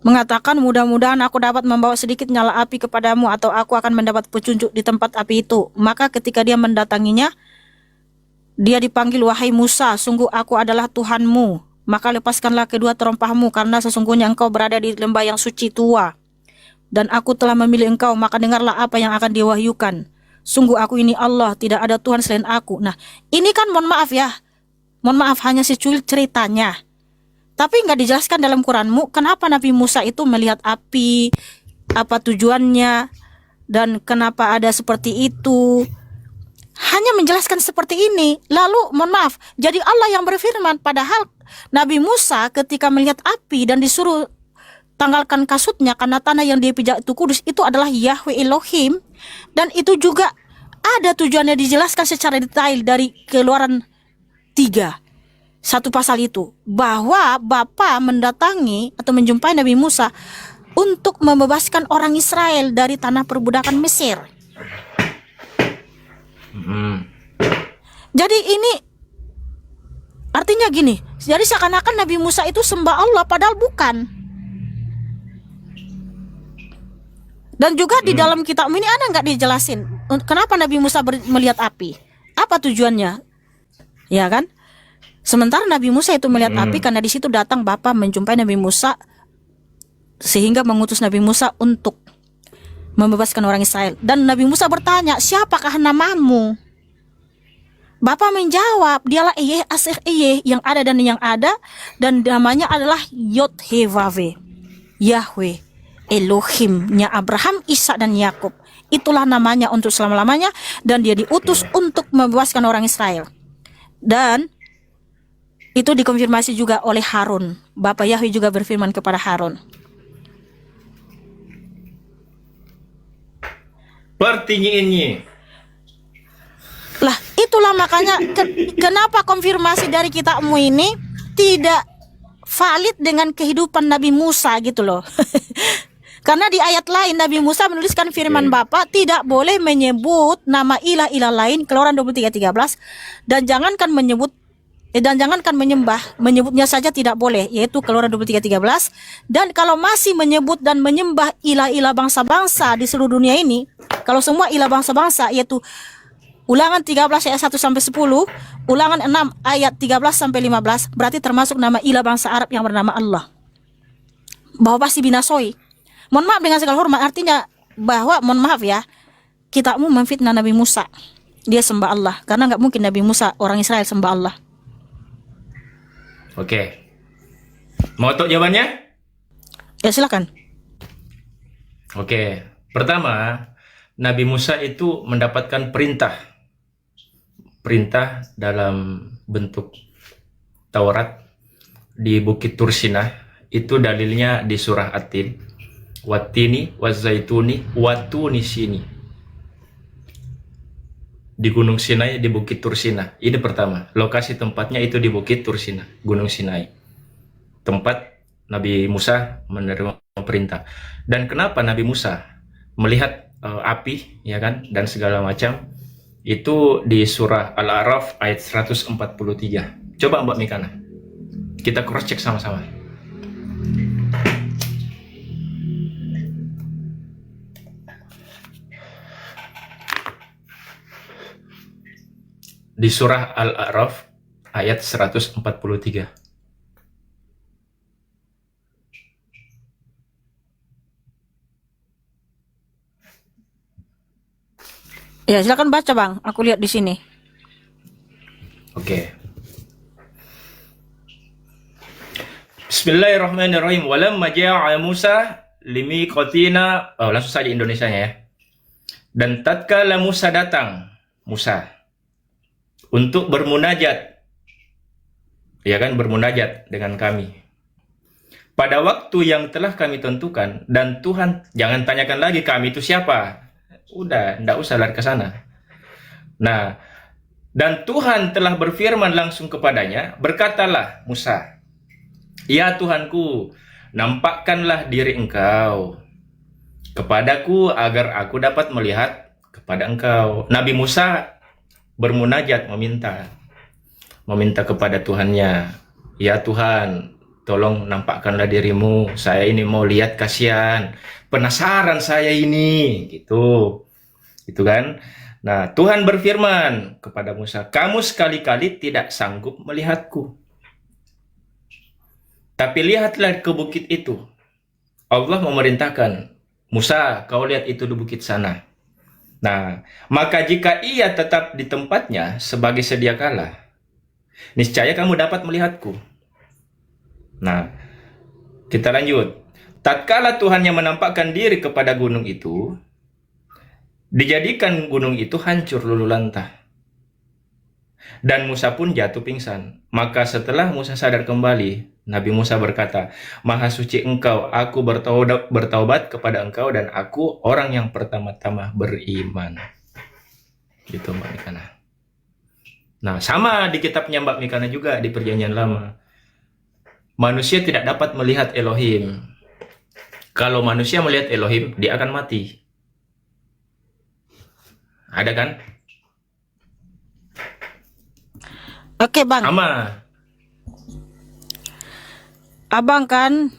mengatakan, mudah-mudahan aku dapat membawa sedikit nyala api kepadamu, atau aku akan mendapat petunjuk di tempat api itu. Maka ketika dia mendatanginya, dia dipanggil, wahai Musa, sungguh aku adalah Tuhanmu, maka lepaskanlah kedua terompahmu, karena sesungguhnya engkau berada di lembah yang suci tua, dan aku telah memilih engkau, maka dengarlah apa yang akan diwahyukan. Sungguh aku ini Allah, tidak ada Tuhan selain aku. Nah ini kan mohon maaf hanya secuil ceritanya, tapi nggak dijelaskan dalam Quranmu kenapa Nabi Musa itu melihat api, apa tujuannya, dan kenapa ada seperti itu. Hanya menjelaskan seperti ini. Lalu mohon maaf, jadi Allah yang berfirman, padahal Nabi Musa ketika melihat api dan disuruh tanggalkan kasutnya karena tanah yang dia pijak itu kudus, itu adalah Yahweh Elohim, dan itu juga ada tujuannya dijelaskan secara detail dari Keluaran 3, satu pasal itu, bahwa Bapa mendatangi atau menjumpai Nabi Musa untuk membebaskan orang Israel dari tanah perbudakan Mesir. Jadi ini artinya gini, jadi seakan-akan Nabi Musa itu sembah Allah, padahal bukan. Dan juga di dalam kitab ini ada nggak dijelasin kenapa Nabi Musa melihat api, apa tujuannya, ya kan? Sementara Nabi Musa itu melihat api karena di situ datang Bapa menjumpai Nabi Musa, sehingga mengutus Nabi Musa untuk membebaskan orang Israel. Dan Nabi Musa bertanya, siapakah namamu? Bapa menjawab, dialah Eyeh Asir Eyeh, yang ada dan yang ada, dan namanya adalah Yod-Heh-Vaveh, Yahweh Elohimnya Abraham, Ishak dan Yakub. Itulah namanya untuk selama-lamanya, dan dia diutus untuk membebaskan orang Israel. Dan itu dikonfirmasi juga oleh Harun. Bapa Yahweh juga berfirman kepada Harun. Pertanyaannya, lah itulah makanya kenapa konfirmasi dari kitabmu ini tidak valid dengan kehidupan Nabi Musa gitu loh. Karena di ayat lain Nabi Musa menuliskan firman Bapa, tidak boleh menyebut nama ilah-ilah lain, Keluaran 23:13, dan jangankan menyembah, menyebutnya saja tidak boleh, yaitu Keluaran 23:13. Dan kalau masih menyebut dan menyembah ilah-ilah bangsa-bangsa di seluruh dunia ini, kalau semua ilah bangsa-bangsa, yaitu Ulangan 13 ayat 1 sampai 10, Ulangan 6 ayat 13 sampai 15, berarti termasuk nama ilah bangsa Arab yang bernama Allah, bahwa pasti binasoi. Mohon maaf dengan segala hormat, artinya bahwa mohon maaf ya, kitabmu memfitnah Nabi Musa, dia sembah Allah, karena nggak mungkin Nabi Musa orang Israel sembah Allah. Oke. Mau tahu jawabannya? Ya silakan. Oke. Pertama, Nabi Musa itu mendapatkan perintah dalam bentuk Taurat di Bukit Tursina. Itu dalilnya di surah At-Tin. Wattini wazaituni watuni sini. Di Gunung Sinai, di Bukit Tursina. Ini pertama, lokasi tempatnya itu di Bukit Tursina, Gunung Sinai. Tempat Nabi Musa menerima perintah. Dan kenapa Nabi Musa melihat api, ya kan, dan segala macam, itu di surah Al-A'raf ayat 143. Coba Mbak Mikana, kita cross check sama-sama. Di surah Al-A'raf ayat 143. Ya, silakan baca, Bang. Aku lihat di sini. Oke. Bismillahirrahmanirrahim. Walamma ja'a Musa limiqatina. Oh, langsung saja Indonesianya ya. Dan tatkala Musa datang, Musa untuk bermunajat, ya kan, bermunajat dengan kami pada waktu yang telah kami tentukan. Dan Tuhan, jangan tanyakan lagi kami itu siapa, udah, ndak usah lari ke sana. Nah, dan Tuhan telah berfirman langsung kepadanya, berkatalah Musa, ya Tuhanku, nampakkanlah diri engkau kepadaku agar aku dapat melihat kepada engkau. Nabi Musa bermunajat, meminta kepada Tuhannya, ya Tuhan, tolong nampakkanlah dirimu, saya ini mau lihat, kasihan, penasaran saya ini, gitu kan. Nah, Tuhan berfirman kepada Musa, kamu sekali-kali tidak sanggup melihatku, tapi lihatlah ke bukit itu. Allah memerintahkan, Musa, kau lihat itu di bukit sana. Nah, maka jika ia tetap di tempatnya sebagai sedia kala, niscaya kamu dapat melihatku. Nah, kita lanjut. Tatkala Tuhan yang menampakkan diri kepada gunung itu, dijadikan gunung itu hancur luluh lantah. Dan Musa pun jatuh pingsan. Maka setelah Musa sadar kembali, Nabi Musa berkata, Maha suci engkau, aku bertaubat kepada engkau, dan aku orang yang pertama-tama beriman. Gitu Mbak Mikana. Nah, sama di kitabnya Mbak Mikana juga di Perjanjian Lama. Manusia tidak dapat melihat Elohim. Kalau manusia melihat Elohim, dia akan mati. Ada kan? Oke, Bang. Sama. Abang kan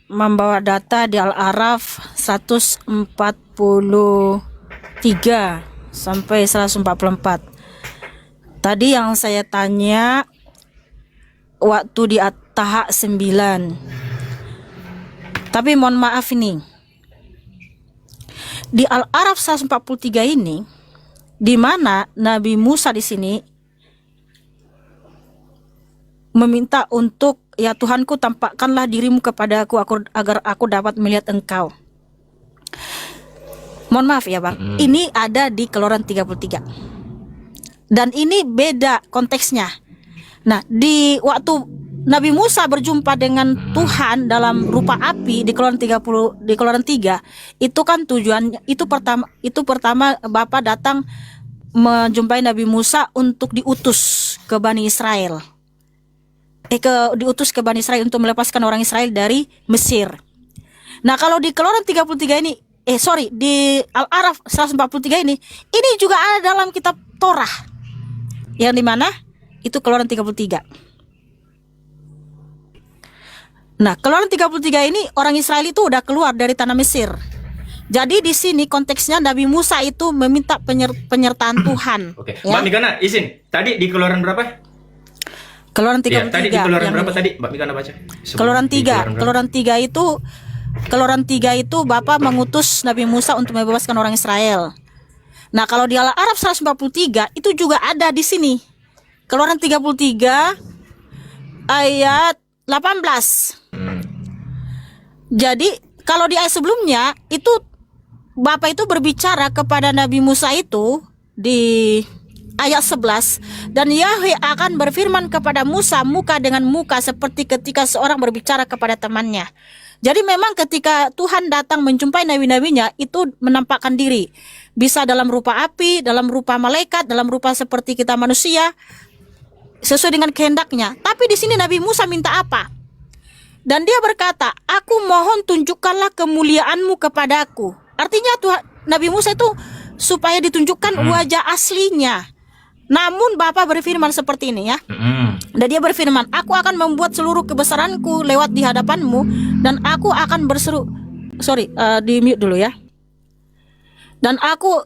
membawa data di Al-A'raf 143 sampai 144. Tadi yang saya tanya waktu di At-Taha 9. Tapi mohon maaf ini, di Al-A'raf 143 ini, di mana Nabi Musa di sini meminta untuk, ya Tuhanku, tampakkanlah dirimu kepada aku agar aku dapat melihat engkau. Mohon maaf ya Bang, ini ada di Keluaran 33. Dan ini beda konteksnya. Nah, di waktu Nabi Musa berjumpa dengan Tuhan dalam rupa api di Keluaran 30, di Keluaran 3, itu kan tujuannya, itu pertama Bapak datang menjumpai Nabi Musa untuk diutus ke Bani Israel. Diutus ke Bani Israel untuk melepaskan orang Israel dari Mesir. Nah, kalau di Keluaran 33 ini, di Al-A'raf 143 ini juga ada dalam kitab Torah. Yang dimana itu Keluaran 33. Nah, Keluaran 33 ini orang Israel itu udah keluar dari tanah Mesir. Jadi di sini konteksnya Nabi Musa itu meminta penyertaan Tuhan. Oke. Ya? Mbak Mikana, izin. Tadi di Keluaran berapa? Keluaran 33. Ya, tadi di Keluaran berapa tadi? Mbak Mikana baca. Keluaran 3. Keluaran 3 itu Bapak mengutus Nabi Musa untuk membebaskan orang Israel. Nah, kalau di Al-A'raf 143 itu juga ada di sini. Keluaran 33 ayat 18. Jadi kalau di ayat sebelumnya itu Bapa itu berbicara kepada Nabi Musa itu di ayat 11, dan Yahweh akan berfirman kepada Musa muka dengan muka seperti ketika seorang berbicara kepada temannya. Jadi memang ketika Tuhan datang menjumpai nabi-nabinya itu menampakkan diri. Bisa dalam rupa api, dalam rupa malaikat, dalam rupa seperti kita manusia, sesuai dengan kehendaknya. Tapi di sini Nabi Musa minta apa? Dan dia berkata, aku mohon tunjukkanlah kemuliaanmu kepadaku. Artinya Tuhan, Nabi Musa itu supaya ditunjukkan wajah aslinya. Namun Bapa berfirman seperti ini ya. Dan dia berfirman, aku akan membuat seluruh kebesaranku lewat di hadapanmu, dan aku akan berseru. Di mute dulu ya. Dan aku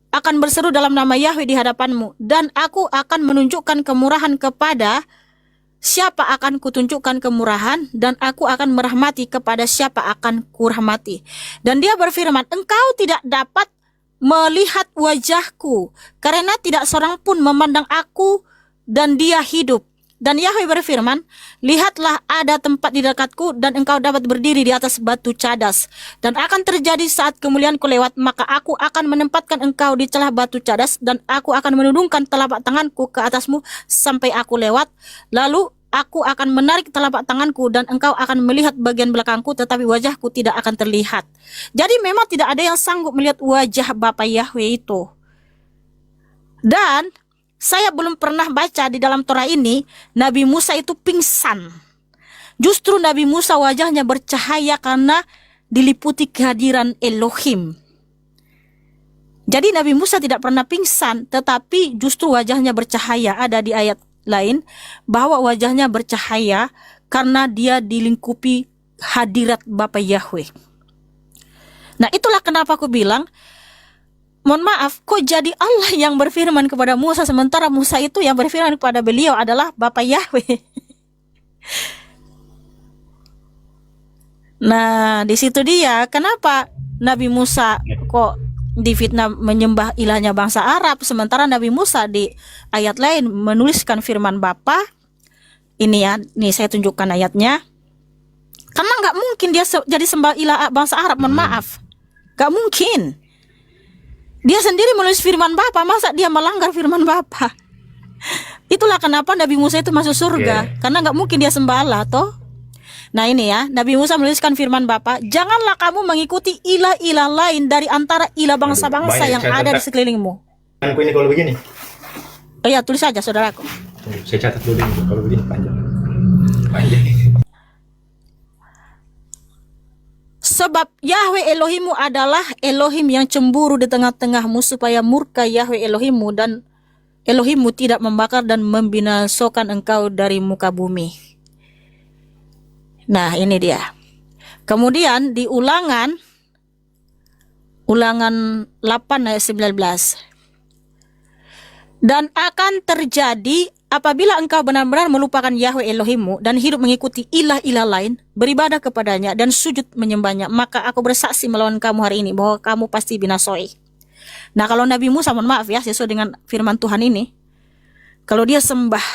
akan berseru dalam nama Yahweh di hadapanmu, dan aku akan menunjukkan kemurahan kepada siapa akan kutunjukkan kemurahan, dan aku akan merahmati kepada siapa akan kurahmati. Dan dia berfirman, engkau tidak dapat melihat wajahku, karena tidak seorang pun memandang aku dan dia hidup. Dan Yahweh berfirman, lihatlah ada tempat di dekatku, dan engkau dapat berdiri di atas batu cadas. Dan akan terjadi saat kemuliaanku lewat, maka aku akan menempatkan engkau di celah batu cadas, dan aku akan menundungkan telapak tanganku ke atasmu sampai aku lewat. Lalu aku akan menarik telapak tanganku, dan engkau akan melihat bagian belakangku, tetapi wajahku tidak akan terlihat. Jadi memang tidak ada yang sanggup melihat wajah Bapa Yahweh itu. Dan saya belum pernah baca di dalam Torah ini Nabi Musa itu pingsan. Justru Nabi Musa wajahnya bercahaya karena diliputi kehadiran Elohim. Jadi Nabi Musa tidak pernah pingsan, tetapi justru wajahnya bercahaya. Ada di ayat lain bahwa wajahnya bercahaya karena dia dilingkupi hadirat Bapa Yahweh. Nah, itulah kenapa aku bilang, mohon maaf, kok jadi Allah yang berfirman kepada Musa, sementara Musa itu yang berfirman kepada beliau adalah Bapa Yahweh. Nah, di situ dia kenapa Nabi Musa kok difitnah menyembah ilahnya bangsa Arab, sementara Nabi Musa di ayat lain menuliskan firman Bapa. Ini ya, nih saya tunjukkan ayatnya. Karena nggak mungkin dia jadi sembah ilah bangsa Arab, mohon maaf, nggak mungkin. Dia sendiri menulis firman Bapa, masa dia melanggar firman Bapa? Itulah kenapa Nabi Musa itu masuk surga, karena nggak mungkin dia sembah Allah, toh. Nah ini ya, Nabi Musa menuliskan firman Bapa, janganlah kamu mengikuti ilah-ilah lain dari antara ilah bangsa-bangsa yang ada di sekelilingmu. Aku ini kalau begini. Oh ya, tulis saja saudaraku. Saya catat dulu ini, kalau begini panjang. Sebab Yahweh Elohimmu adalah Elohim yang cemburu di tengah-tengahmu, supaya murka Yahweh Elohimmu dan Elohimmu tidak membakar dan membinasakan engkau dari muka bumi. Nah ini dia. Kemudian di ulangan 8 ayat 19. Dan akan terjadi apabila engkau benar-benar melupakan Yahweh Elohimmu dan hidup mengikuti ilah-ilah lain, beribadah kepadanya dan sujud menyembahnya, maka aku bersaksi melawan kamu hari ini bahwa kamu pasti binasoi. Nah kalau Nabi Musa, mohon maaf ya, sesuai dengan firman Tuhan ini, kalau dia sembah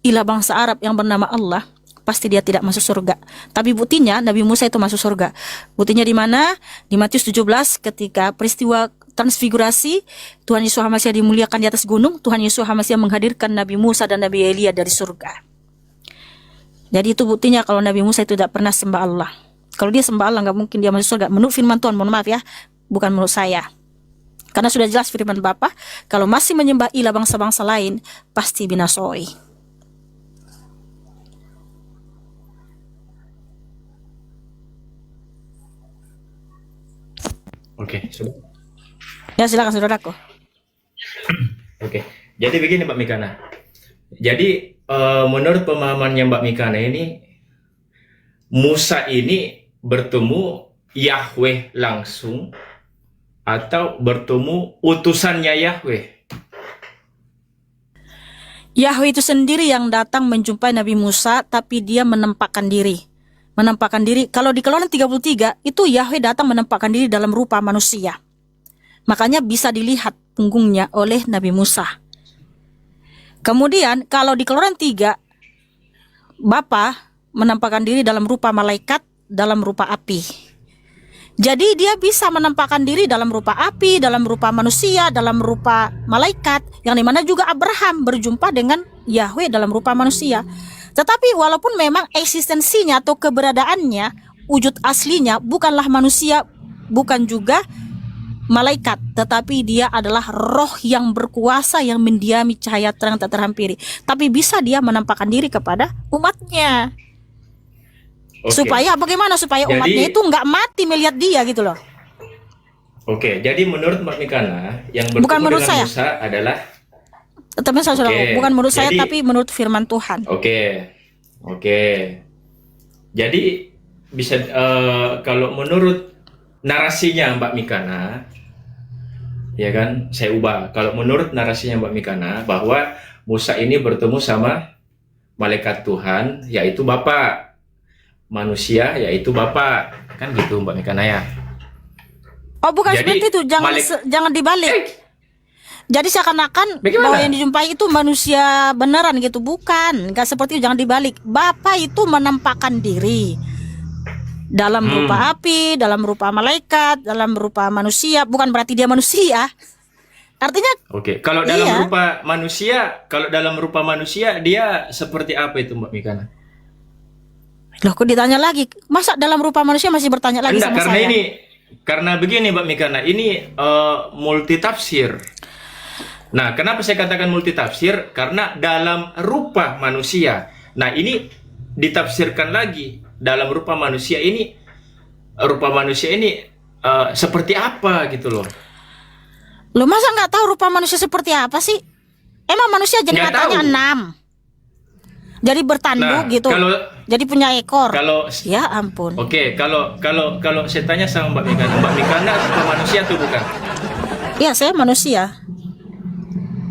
ilah bangsa Arab yang bernama Allah, pasti dia tidak masuk surga. Tapi buktinya Nabi Musa itu masuk surga. Buktinya di mana? Di Matius 17 ketika peristiwa transfigurasi, Tuhan Yesus HaMasiah dimuliakan di atas gunung, Tuhan Yesus HaMasiah menghadirkan Nabi Musa dan Nabi Elia dari surga. Jadi itu buktinya kalau Nabi Musa itu tidak pernah sembah Allah. Kalau dia sembah Allah, nggak mungkin dia masuk surga. Menurut firman Tuhan, mohon maaf ya, bukan menurut saya. Karena sudah jelas firman Bapa, kalau masih menyembah ilah bangsa-bangsa lain, pasti binasoi. Oke, sudah. Ya silakan saudaraku. Oke, jadi begini Mbak Mikana. Jadi menurut pemahamannya Mbak Mikana ini, Musa ini bertemu Yahweh langsung atau bertemu utusannya Yahweh? Yahweh itu sendiri yang datang menjumpai Nabi Musa, tapi dia menampakkan diri. Menampakkan diri, kalau di Keluaran 33, itu Yahweh datang menampakkan diri dalam rupa manusia. Makanya bisa dilihat punggungnya oleh Nabi Musa. Kemudian kalau di Keluaran 3, Bapa menampakkan diri dalam rupa malaikat, dalam rupa api. Jadi dia bisa menampakkan diri dalam rupa api, dalam rupa manusia, dalam rupa malaikat, yang dimana juga Abraham berjumpa dengan Yahweh dalam rupa manusia. Tetapi walaupun memang eksistensinya atau keberadaannya, wujud aslinya bukanlah manusia, bukan juga malaikat, tetapi dia adalah roh yang berkuasa yang mendiami cahaya terang tak terhampiri. Tapi bisa dia menampakkan diri kepada umatnya. Oke. Supaya bagaimana supaya Jadi- umatnya itu nggak mati melihat dia gitu loh. Oke, jadi menurut Mbak Mikana yang bertemu Bukan menurut dengan saya. Musa adalah Tetapi saya sudah Oke, bukan menurut saya jadi- tapi menurut firman Tuhan. Oke. Jadi bisa kalau menurut narasinya Mbak Mikana, ya kan, saya ubah. Kalau menurut narasinya Mbak Mikana bahwa Musa ini bertemu sama malaikat Tuhan, yaitu Bapa, manusia yaitu Bapa, kan gitu Mbak Mikana ya. Oh bukan Jadi, seperti itu, jangan dibalik. Jadi seakan-akan Bagaimana? bahwa yang dijumpai itu manusia beneran gitu, bukan? Nggak seperti itu, jangan dibalik. Bapa itu menampakkan diri dalam rupa api, dalam rupa malaikat, dalam rupa manusia, bukan berarti dia manusia. Artinya Oke, kalau dalam Iya. rupa manusia dia seperti apa itu Mbak Mikana? loh kok ditanya lagi, masa dalam rupa manusia masih bertanya lagi Enggak, sama karena saya? karena begini Mbak Mikana, ini multitafsir. Nah, kenapa saya katakan multitafsir? Karena dalam rupa manusia. Nah, ini ditafsirkan lagi dalam rupa manusia ini seperti apa gitu loh. Loh masa nggak tahu rupa manusia seperti apa sih? Emang manusia jadi Nggak matanya tahu. 6. Jadi bertanduk Nah, gitu. kalau- Jadi punya ekor. Kalau Ya ampun. Oke, kalau saya tanya sama Mbak Mikana rupa manusia atau bukan? Iya, saya manusia.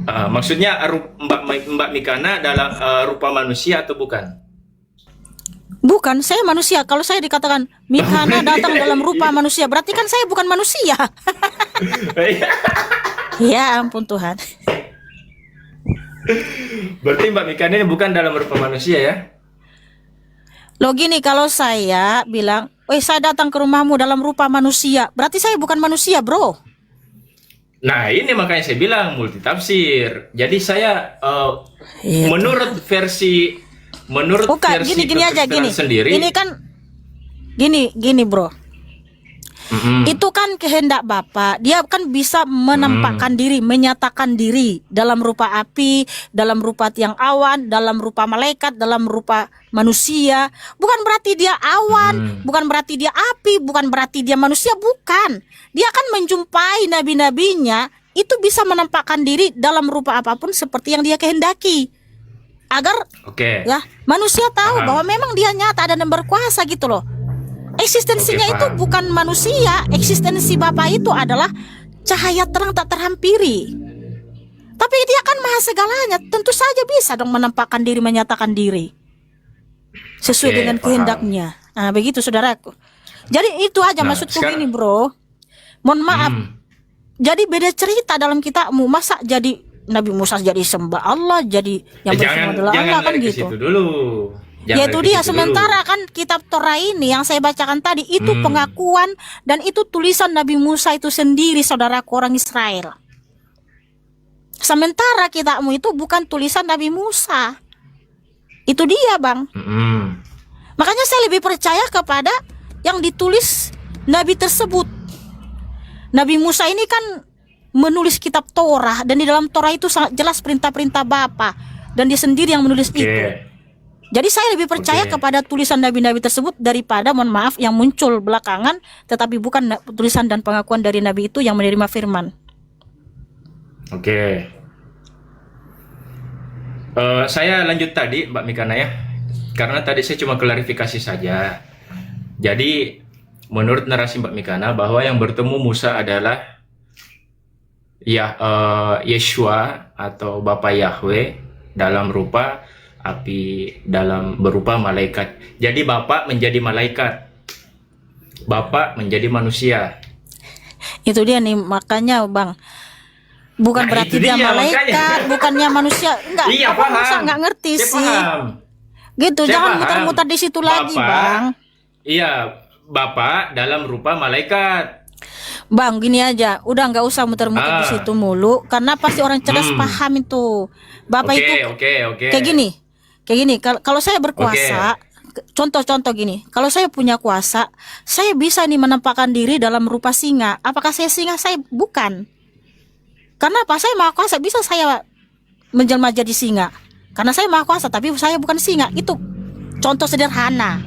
Maksudnya Mbak Mikana dalam rupa manusia atau bukan? Bukan, saya manusia. Kalau saya dikatakan Mikana datang dalam rupa manusia, berarti kan saya bukan manusia. Ya ampun Tuhan. Berarti Mbak Mikana ini bukan dalam rupa manusia ya? Loh gini, kalau saya bilang, "Woi, saya datang ke rumahmu dalam rupa manusia," berarti saya bukan manusia, bro. Nah, ini makanya saya bilang multitafsir. Jadi saya Iya. menurut versi Bukan, gini aja gini. sendiri. Ini kan gini, bro. Mm-mm. Itu kan kehendak Bapa. Dia kan bisa menampakkan diri, menyatakan diri dalam rupa api, dalam rupa tiang awan, dalam rupa malaikat, dalam rupa manusia. Bukan berarti dia awan, bukan berarti dia api, bukan berarti dia manusia, bukan. Dia akan menjumpai nabi-nabinya, itu bisa menampakkan diri dalam rupa apapun seperti yang dia kehendaki. Agar Oke. ya manusia tahu Paham. bahwa memang dia nyata dan berkuasa gitu loh. Eksistensinya Oke, itu paham. bukan manusia. Eksistensi Bapa itu adalah cahaya terang tak terhampiri. Tapi dia kan maha segalanya, tentu saja bisa dong menampakkan diri, menyatakan diri sesuai Oke, dengan paham. kehendaknya. Nah begitu saudaraku. Jadi itu aja Nah, maksudku sekarang- ini bro. Mohon maaf. Jadi beda cerita dalam kitabmu. Masa jadi Nabi Musa jadi sembah Allah, jadi yang bersembah adalah Allah kan lari ke gitu. situ dulu. Jangan Ya lari itu ke dia, situ sementara kan kitab Torah ini yang saya bacakan tadi itu pengakuan dan itu tulisan Nabi Musa itu sendiri, saudaraku orang Israel. Sementara kitabmu itu bukan tulisan Nabi Musa. Itu dia bang. dulu. Mm-mm. Makanya saya lebih percaya kepada yang ditulis Nabi tersebut. Nabi Musa ini kan menulis kitab Torah dan di dalam Torah itu sangat jelas perintah-perintah Bapa dan dia sendiri yang menulis Oke. itu. Jadi saya lebih percaya Oke. kepada tulisan nabi-nabi tersebut daripada mohon maaf yang muncul belakangan tetapi bukan tulisan dan pengakuan dari nabi itu yang menerima firman. Oke. Saya lanjut tadi Mbak Mikana ya. Karena tadi saya cuma klarifikasi saja. Jadi menurut narasi Mbak Mikana bahwa yang bertemu Musa adalah Yeshua atau Bapa Yahweh dalam rupa api, dalam berupa malaikat. Jadi Bapa menjadi malaikat, Bapa menjadi manusia. Itu dia nih makanya Bang. Bukan Nah, berarti itu dia dia, malaikat, makanya. bukannya manusia. Enggak, Iya, apa paham. masa enggak ngerti Saya sih. paham. Gitu, Saya jangan paham. muter-muter di situ lagi, Bapak, Bang. Iya, Bapa dalam rupa malaikat. Bang, gini aja, udah nggak usah muter-muter di Ah. situ mulu, karena pasti orang cerdas paham itu. Bapak Oke, itu oke. kayak gini. Kalau saya berkuasa, contoh gini, kalau saya punya kuasa, saya bisa nih menampakkan diri dalam rupa singa. Apakah saya singa? Saya bukan. Karena apa? Saya maha kuasa, bisa saya menjelma jadi singa. Karena saya maha kuasa, tapi saya bukan singa. Itu contoh sederhana.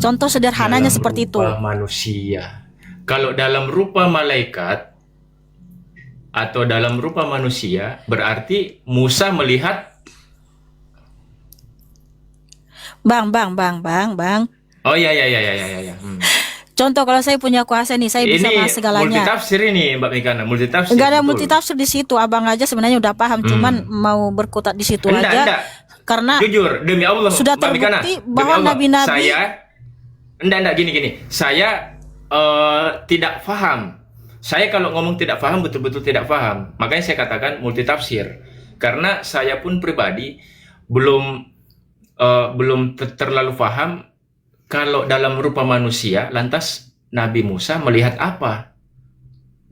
Contoh sederhananya Dalam seperti itu. rupa manusia. Kalau dalam rupa malaikat atau dalam rupa manusia, berarti Musa melihat. Bang. Oh ya. Contoh kalau saya punya kuasa nih, saya bisa Ini bahas segalanya. multitafsir ini Mbak Mikana, multitafsir. Enggak ada betul. multitafsir di situ. Abang aja sebenarnya udah paham, cuman mau berkutat di situ aja. Enggak. Karena Jujur, demi Allah, sudah Mbak Mikana, terbukti demi bahwa Allah, nabi-nabi- saya enggak gini. Saya tidak paham. Saya kalau ngomong tidak paham, betul-betul tidak paham. Makanya saya katakan multitafsir. Karena saya pun pribadi belum terlalu paham kalau dalam rupa manusia, lantas Nabi Musa melihat apa?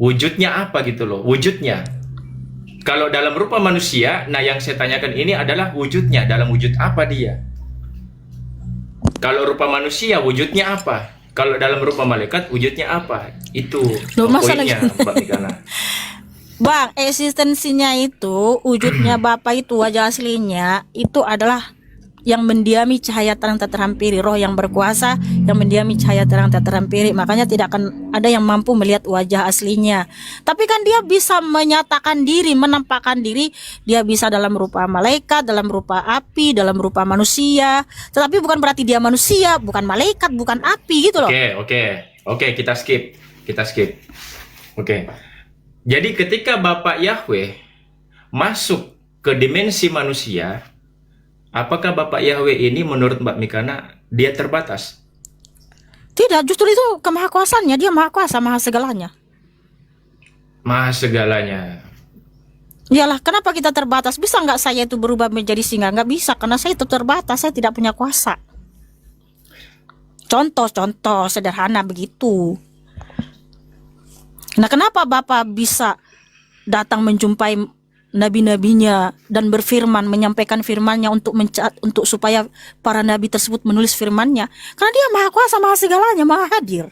Wujudnya apa gitu loh, wujudnya. Kalau dalam rupa manusia, nah yang saya tanyakan ini adalah wujudnya, dalam wujud apa dia? Kalau rupa manusia, wujudnya apa? Kalau dalam rupa malaikat, wujudnya apa? Itu Loh, masa poinnya, lagi? Mbak Mikana. Bang, eksistensinya itu, wujudnya Bapak itu, wajah aslinya itu adalah yang mendiami cahaya terang tak terhampiri, roh yang berkuasa yang mendiami cahaya terang tak terhampiri. Makanya tidak akan ada yang mampu melihat wajah aslinya. Tapi kan dia bisa menyatakan diri, menampakkan diri. Dia bisa dalam rupa malaikat, dalam rupa api, dalam rupa manusia. Tetapi bukan berarti dia manusia, bukan malaikat, bukan api gitu loh. Oke, kita skip. Oke. Jadi ketika Bapak Yahweh masuk ke dimensi manusia, apakah Bapak Yahweh ini menurut Mbak Mikana dia terbatas? Tidak, justru itu kemahakuasaannya. Dia maha kuasa, maha segalanya. Maha segalanya. Iyalah, kenapa kita terbatas? Bisa nggak saya itu berubah menjadi singa? Nggak bisa, karena saya itu terbatas. Saya tidak punya kuasa. Contoh sederhana begitu. Nah, kenapa Bapak bisa datang menjumpai nabi-nabinya dan berfirman, menyampaikan firmannya untuk supaya para nabi tersebut menulis firmannya? Karena dia maha kuasa, maha segalanya, maha hadir.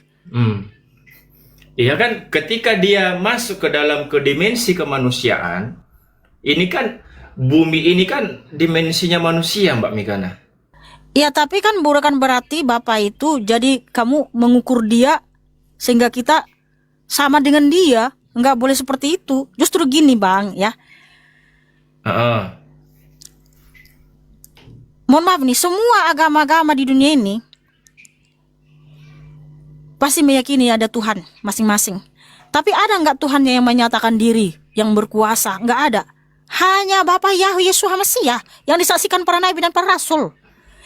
Iya kan, ketika dia masuk ke dalam dimensi kemanusiaan, ini kan bumi ini kan dimensinya manusia, Mbak Mikana. Ya, tapi kan bukan berarti Bapak itu jadi kamu mengukur dia sehingga kita sama dengan dia. Nggak boleh seperti itu. Justru gini Bang ya. Mohon maaf nih, semua agama-agama di dunia ini pasti meyakini ada Tuhan masing-masing. Tapi ada nggak Tuhannya yang menyatakan diri, yang berkuasa? Nggak ada. Hanya Bapak Yahweh Yesus Mesias yang disaksikan para nabi dan para rasul.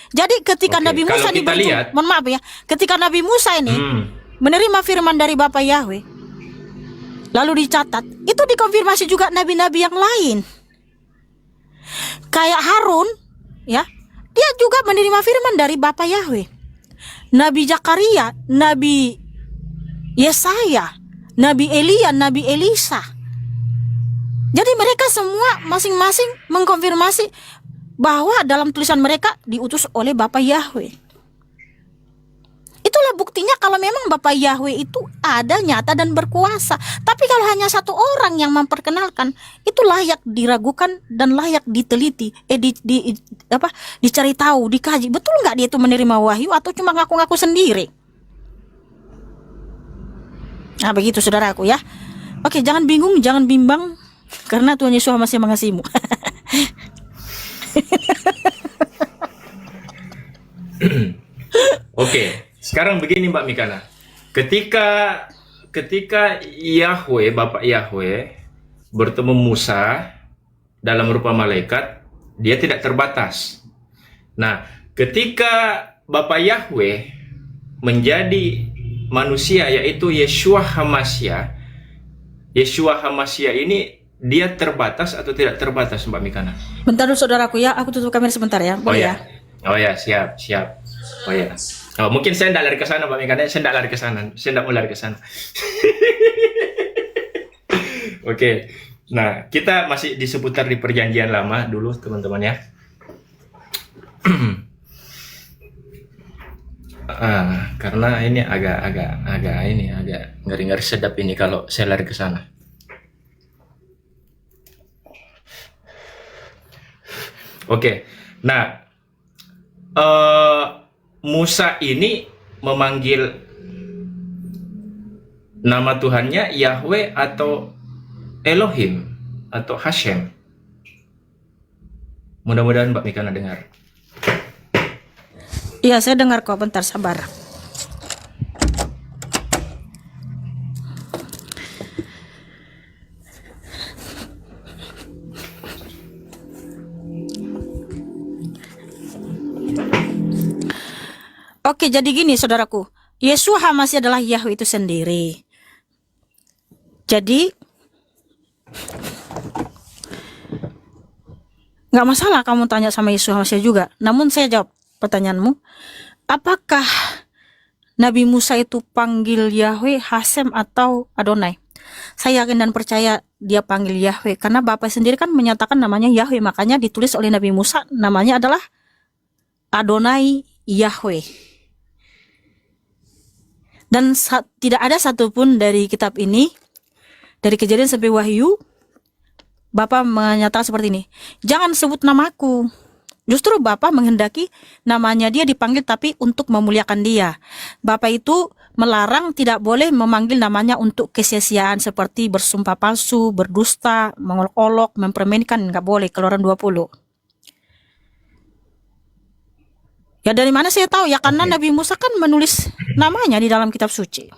Jadi ketika Nabi Musa mohon maaf ya, ketika Nabi Musa ini menerima firman dari Bapak Yahweh, lalu dicatat, itu dikonfirmasi juga nabi-nabi yang lain. Kayak Harun, ya, dia juga menerima firman dari Bapak Yahweh. Nabi Zakaria, Nabi Yesaya, Nabi Elia, Nabi Elisa. Jadi mereka semua masing-masing mengkonfirmasi bahwa dalam tulisan mereka diutus oleh Bapak Yahweh. Itulah buktinya kalau memang Bapak Yahweh itu ada, nyata dan berkuasa. Tapi kalau hanya satu orang yang memperkenalkan, itu layak diragukan dan layak diteliti, dicari tahu, dikaji. Betul nggak dia itu menerima wahyu atau cuma ngaku-ngaku sendiri? Nah begitu saudaraku ya. Oke, jangan bingung, jangan bimbang, karena Tuhan Yesus masih mengasihimu. Oke, sekarang begini Mbak Mikana. Ketika Yahweh, Bapak Yahweh bertemu Musa dalam rupa malaikat, dia tidak terbatas. Nah, ketika Bapak Yahweh menjadi manusia, yaitu Yeshua HaMashiach, Yeshua HaMashiach ini dia terbatas atau tidak terbatas, Mbak Mikana? Bentar dulu saudaraku ya, aku tutup kamera sebentar ya, boleh ya? Oh ya, siap. Oh ya. Oh, mungkin saya tidak lari ke sana, Mbak Mikana. Saya tidak lari ke sana. Saya tidak mau lari ke sana. Oke. Nah, kita masih di seputar di perjanjian lama dulu, teman-teman ya. Karena ini agak ngeri-ngeri sedap ini kalau saya lari ke sana. Oke. Nah, Musa ini memanggil nama Tuhannya Yahweh atau Elohim atau Hashem. Mudah-mudahan Mbak Mikana dengar. Iya, saya dengar kok, bentar sabar. Oke, jadi gini saudaraku, Yeshua HaMashiach adalah Yahweh itu sendiri. Jadi nggak masalah kamu tanya sama Yeshua HaMashiach juga. Namun saya jawab pertanyaanmu, apakah Nabi Musa itu panggil Yahweh, Hashem atau Adonai? Saya yakin dan percaya dia panggil Yahweh, karena Bapa sendiri kan menyatakan namanya Yahweh, makanya ditulis oleh Nabi Musa namanya adalah Adonai Yahweh. Dan tidak ada satupun dari kitab ini, dari Kejadian sampai Wahyu, Bapa menyatakan seperti ini, jangan sebut namaku. Justru Bapa menghendaki namanya dia dipanggil tapi untuk memuliakan dia. Bapa itu melarang tidak boleh memanggil namanya untuk kesia-siaan seperti bersumpah palsu, berdusta, mengolok-olok, mempermainkan, nggak boleh. Keluaran 20. Ya dari mana saya tahu? Ya karena Nabi Musa kan menulis namanya di dalam kitab suci.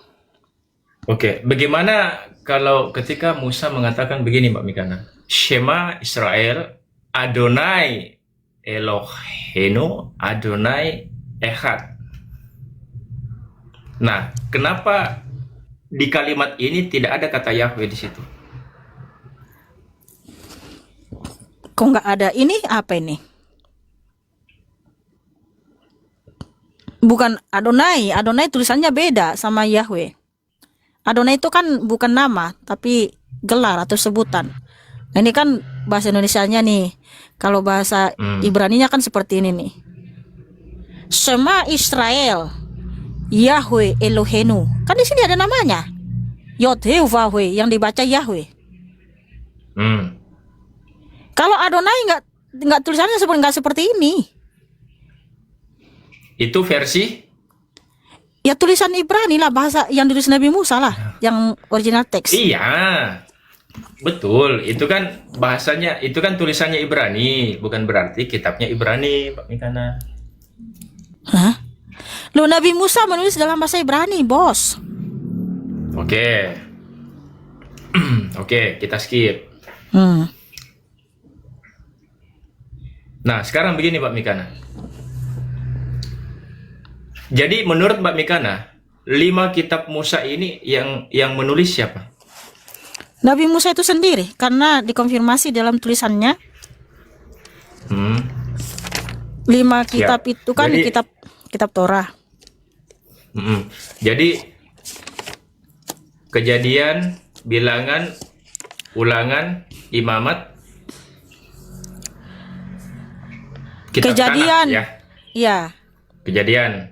Oke, bagaimana kalau ketika Musa mengatakan begini, Mbak Mikana, Shema Israel, Adonai Eloheinu, Adonai Echad. Nah, kenapa di kalimat ini tidak ada kata Yahweh di situ? Kok nggak ada? Ini apa ini? Bukan Adonai. Adonai tulisannya beda sama Yahweh. Adonai itu kan bukan nama, tapi gelar atau sebutan. Nah, ini kan bahasa Indonesianya nih. Kalau bahasa Ibraninya kan seperti ini nih. Shema Israel, Yahweh Eloheinu. Kan di sini ada namanya. Yod-Heh-Vah-Weh, yang dibaca Yahweh. Kalau Adonai nggak tulisannya nggak seperti ini. Itu versi? Ya tulisan Ibrani lah, bahasa yang ditulis Nabi Musa lah, yang original teks. Iya, betul. Itu kan bahasanya, itu kan tulisannya Ibrani, bukan berarti kitabnya Ibrani, Pak Mikana. Hah? Loh, Nabi Musa menulis dalam bahasa Ibrani, bos. Oke. Oke, kita skip. Nah, sekarang begini Pak Mikana. Jadi menurut Mbak Mikana, 5 kitab Musa ini yang menulis siapa? Nabi Musa itu sendiri, karena dikonfirmasi dalam tulisannya. 5 kitab itu kan jadi, kitab Torah. Jadi Kejadian, Bilangan, Ulangan, Imamat, kitab Kejadian, Tanakh, ya. Iya. Kejadian.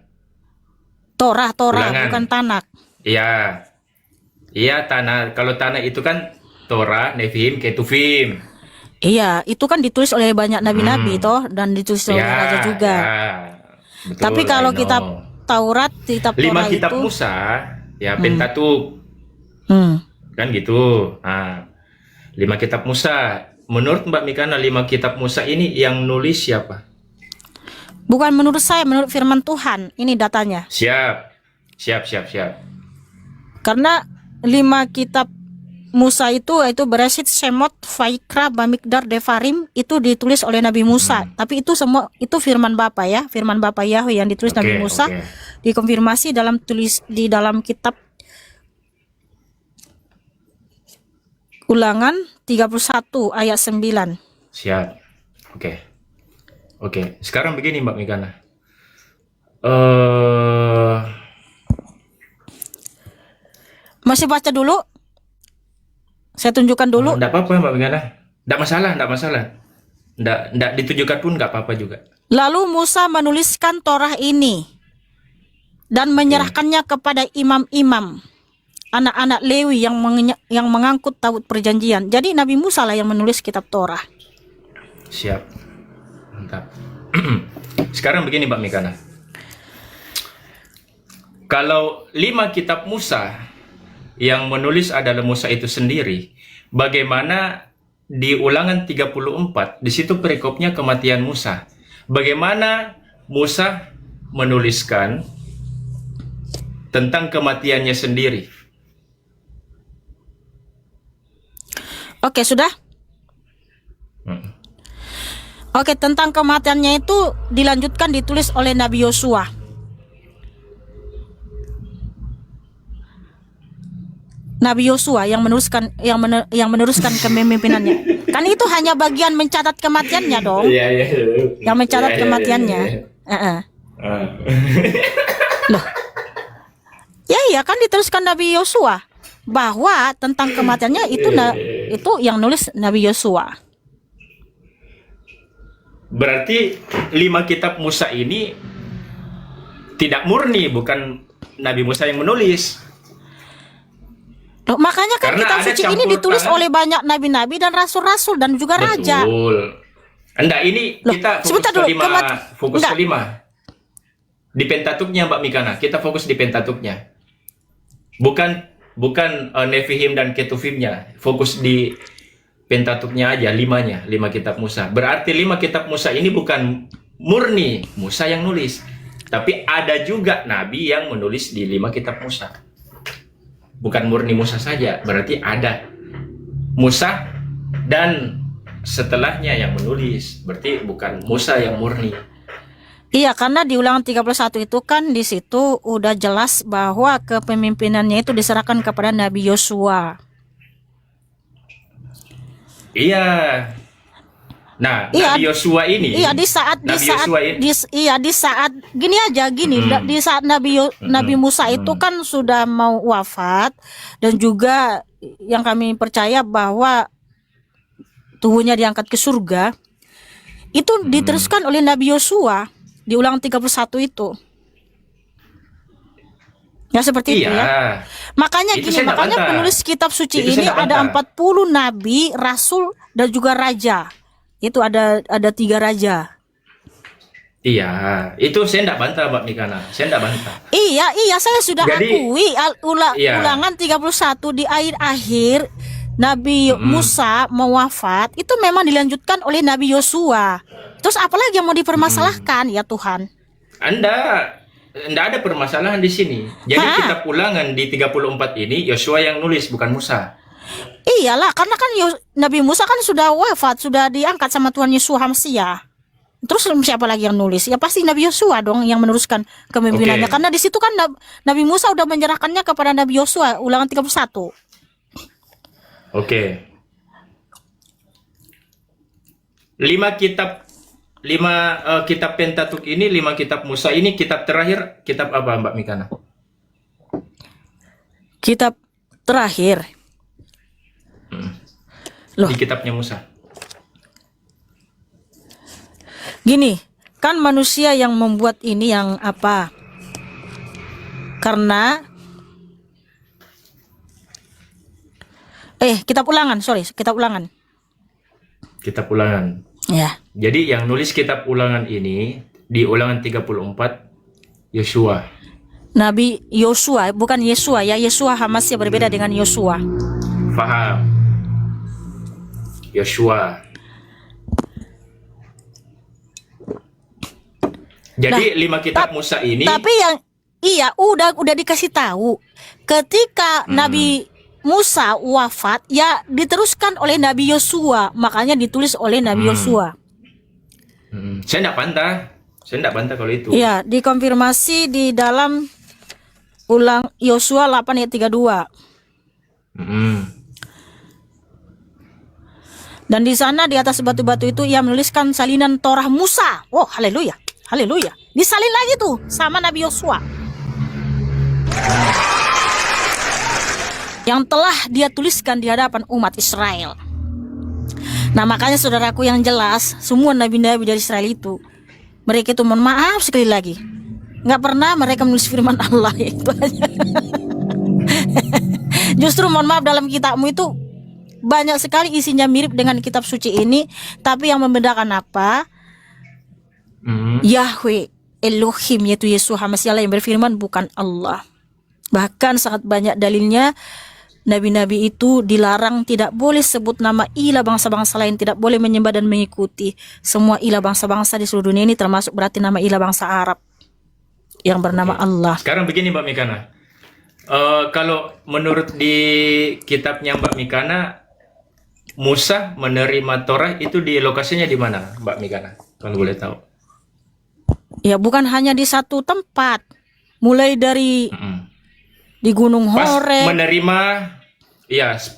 Torah, Ulangan. bukan Tanakh. Iya. Iya, Tanakh. Kalau Tanakh itu kan Torah, Nevim, Ketuvim. Iya, itu kan ditulis oleh banyak nabi-nabi toh, dan ditulis oleh raja juga. Ya, betul, tapi kalau kitab Taurat, kitab 5 Torah kitab itu Musa, ya Pentateuch. Kan gitu. Nah, 5 kitab Musa. Menurut Mbak Mikana, 5 kitab Musa ini yang nulis siapa? Bukan menurut saya, menurut firman Tuhan. Ini datanya. Siap. Karena 5 kitab Musa itu Bereshit, Shemot, Vaikra, Bamikdar, Devarim itu ditulis oleh Nabi Musa. Tapi itu semua itu firman Bapa ya, firman Bapa Yahweh yang ditulis Nabi Musa. Dikonfirmasi di dalam kitab Ulangan 31 ayat 9. Siap. Oke. Sekarang begini Mbak Mikana. masih baca dulu? Saya tunjukkan dulu. Enggak apa-apa Mbak Megana. Enggak masalah, enggak masalah. Enggak ditunjukkan pun enggak apa-apa juga. Lalu Musa menuliskan Torah ini dan menyerahkannya kepada imam-imam, anak-anak Lewi yang mengangkut tabut perjanjian. Jadi Nabi Musa lah yang menulis kitab Torah. Siap. Mantap. Sekarang begini Mbak Megana. Kalau 5 kitab Musa yang menulis adalah Musa itu sendiri, bagaimana di Ulangan 34 di situ perikopnya kematian Musa? Bagaimana Musa menuliskan tentang kematiannya sendiri? Oke, sudah? Oke, tentang kematiannya itu dilanjutkan ditulis oleh Nabi Yosua. Nabi Yosua yang meneruskan kepemimpinannya. Kan itu hanya bagian mencatat kematiannya dong. Iya. Yang mencatat kematiannya. Loh. Ya kan diteruskan Nabi Yosua bahwa tentang kematiannya itu yang nulis Nabi Yosua. Berarti 5 kitab Musa ini tidak murni, bukan Nabi Musa yang menulis. Loh, makanya kan Karena kitab ada suci ini campur ditulis tangan. oleh banyak nabi-nabi dan rasul-rasul dan juga raja. Betul. Enggak, ini Loh, kita fokus sebentar ke dulu, 5. Fokus enggak. ke 5. Di Pentatuknya Mbak Mikana, kita fokus di Pentatuknya. Bukan Nefihim dan Ketuvimnya. Fokus di Pentatuknya aja, 5-nya, 5 kitab Musa. Berarti 5 kitab Musa ini bukan murni Musa yang nulis, tapi ada juga nabi yang menulis di 5 kitab Musa. Bukan murni Musa saja, berarti ada Musa dan setelahnya yang menulis. Berarti bukan Musa yang murni. Iya, karena di Ulangan 31 itu kan di situ udah jelas bahwa kepemimpinannya itu diserahkan kepada Nabi Yosua. Iya. Nah, Iya, Nabi Yosua ini. Iya, di saat Nabi Musa itu kan sudah mau wafat, dan juga yang kami percaya bahwa tubuhnya diangkat ke surga. Itu diteruskan oleh Nabi Yosua di Ulangan 31 itu. Ya seperti itu Iya. ya. Makanya Itu gini, saya nggak makanya bantah. penulis kitab suci Itu ini saya nggak ada bantah. 40 nabi, rasul dan juga raja. Itu ada 3 raja. Iya, itu saya tidak bantah Mbak Mikana. Saya tidak bantah. Iya, saya sudah Jadi, akui iya. Ulangan 31 di akhir Nabi Musa mau wafat, itu memang dilanjutkan oleh Nabi Yosua. Terus apalagi yang mau dipermasalahkan ya Tuhan? Enggak ada permasalahan di sini. Jadi kitab Ulangan di 34 ini Yosua yang nulis, bukan Musa. Iyalah, karena kan Nabi Musa kan sudah wafat, sudah diangkat sama Tuhan Yesus Hamsia. Terus siapa lagi yang nulis? Ya pasti Nabi Yosua dong yang meneruskan kepemimpinannya. Oke. Karena di situ kan Nabi Musa udah menyerahkannya kepada Nabi Yosua, Ulangan 31. Oke. 5 kitab Pentatuk ini, 5 kitab Musa ini, kitab terakhir kitab apa Mbak Mikana? Kitab terakhir. Loh. Di kitabnya Musa. Gini, kan manusia yang membuat ini yang apa? Karena kitab Ulangan, kitab Ulangan. Kitab Ulangan. Ya. Jadi yang nulis kitab Ulangan ini di Ulangan 34 Yosua. Nabi Yosua, bukan Yesua ya. Yesua Hamasya berbeda dengan Yosua. Faham. Yosua. Jadi 5 kitab Musa ini. Tapi yang udah dikasih tahu ketika Nabi Musa wafat, ya diteruskan oleh Nabi Yosua, makanya ditulis oleh Nabi Yosua. Saya tidak bantah kalau itu. Iya, dikonfirmasi di dalam Yosua 8 ayat 32. Dan di sana di atas batu-batu itu ia menuliskan salinan Torah Musa. Oh, haleluya. Haleluya. Disalin lagi tuh sama Nabi Yosua. yang telah dia tuliskan di hadapan umat Israel. Nah makanya saudaraku yang jelas, semua nabi-nabi dari Israel itu, mereka itu mohon maaf sekali lagi, nggak pernah mereka menulis firman Allah, itu aja. Justru mohon maaf, dalam kitabmu itu banyak sekali isinya mirip dengan kitab suci ini, tapi yang membedakan apa? Yahweh Elohim, yaitu Yesus HaMashiach yang berfirman, bukan Allah. Bahkan sangat banyak dalilnya nabi-nabi itu dilarang tidak boleh sebut nama ilah bangsa-bangsa lain, tidak boleh menyembah dan mengikuti semua ilah bangsa-bangsa di seluruh dunia ini, termasuk berarti nama ilah bangsa Arab yang bernama Allah. Sekarang begini Mbak Mikana, kalau menurut di kitabnya Mbak Mikana, Musa menerima Torah itu di lokasinya di mana Mbak Mikana, kalau boleh tahu? Ya bukan hanya di satu tempat, mulai dari di Gunung Horeb.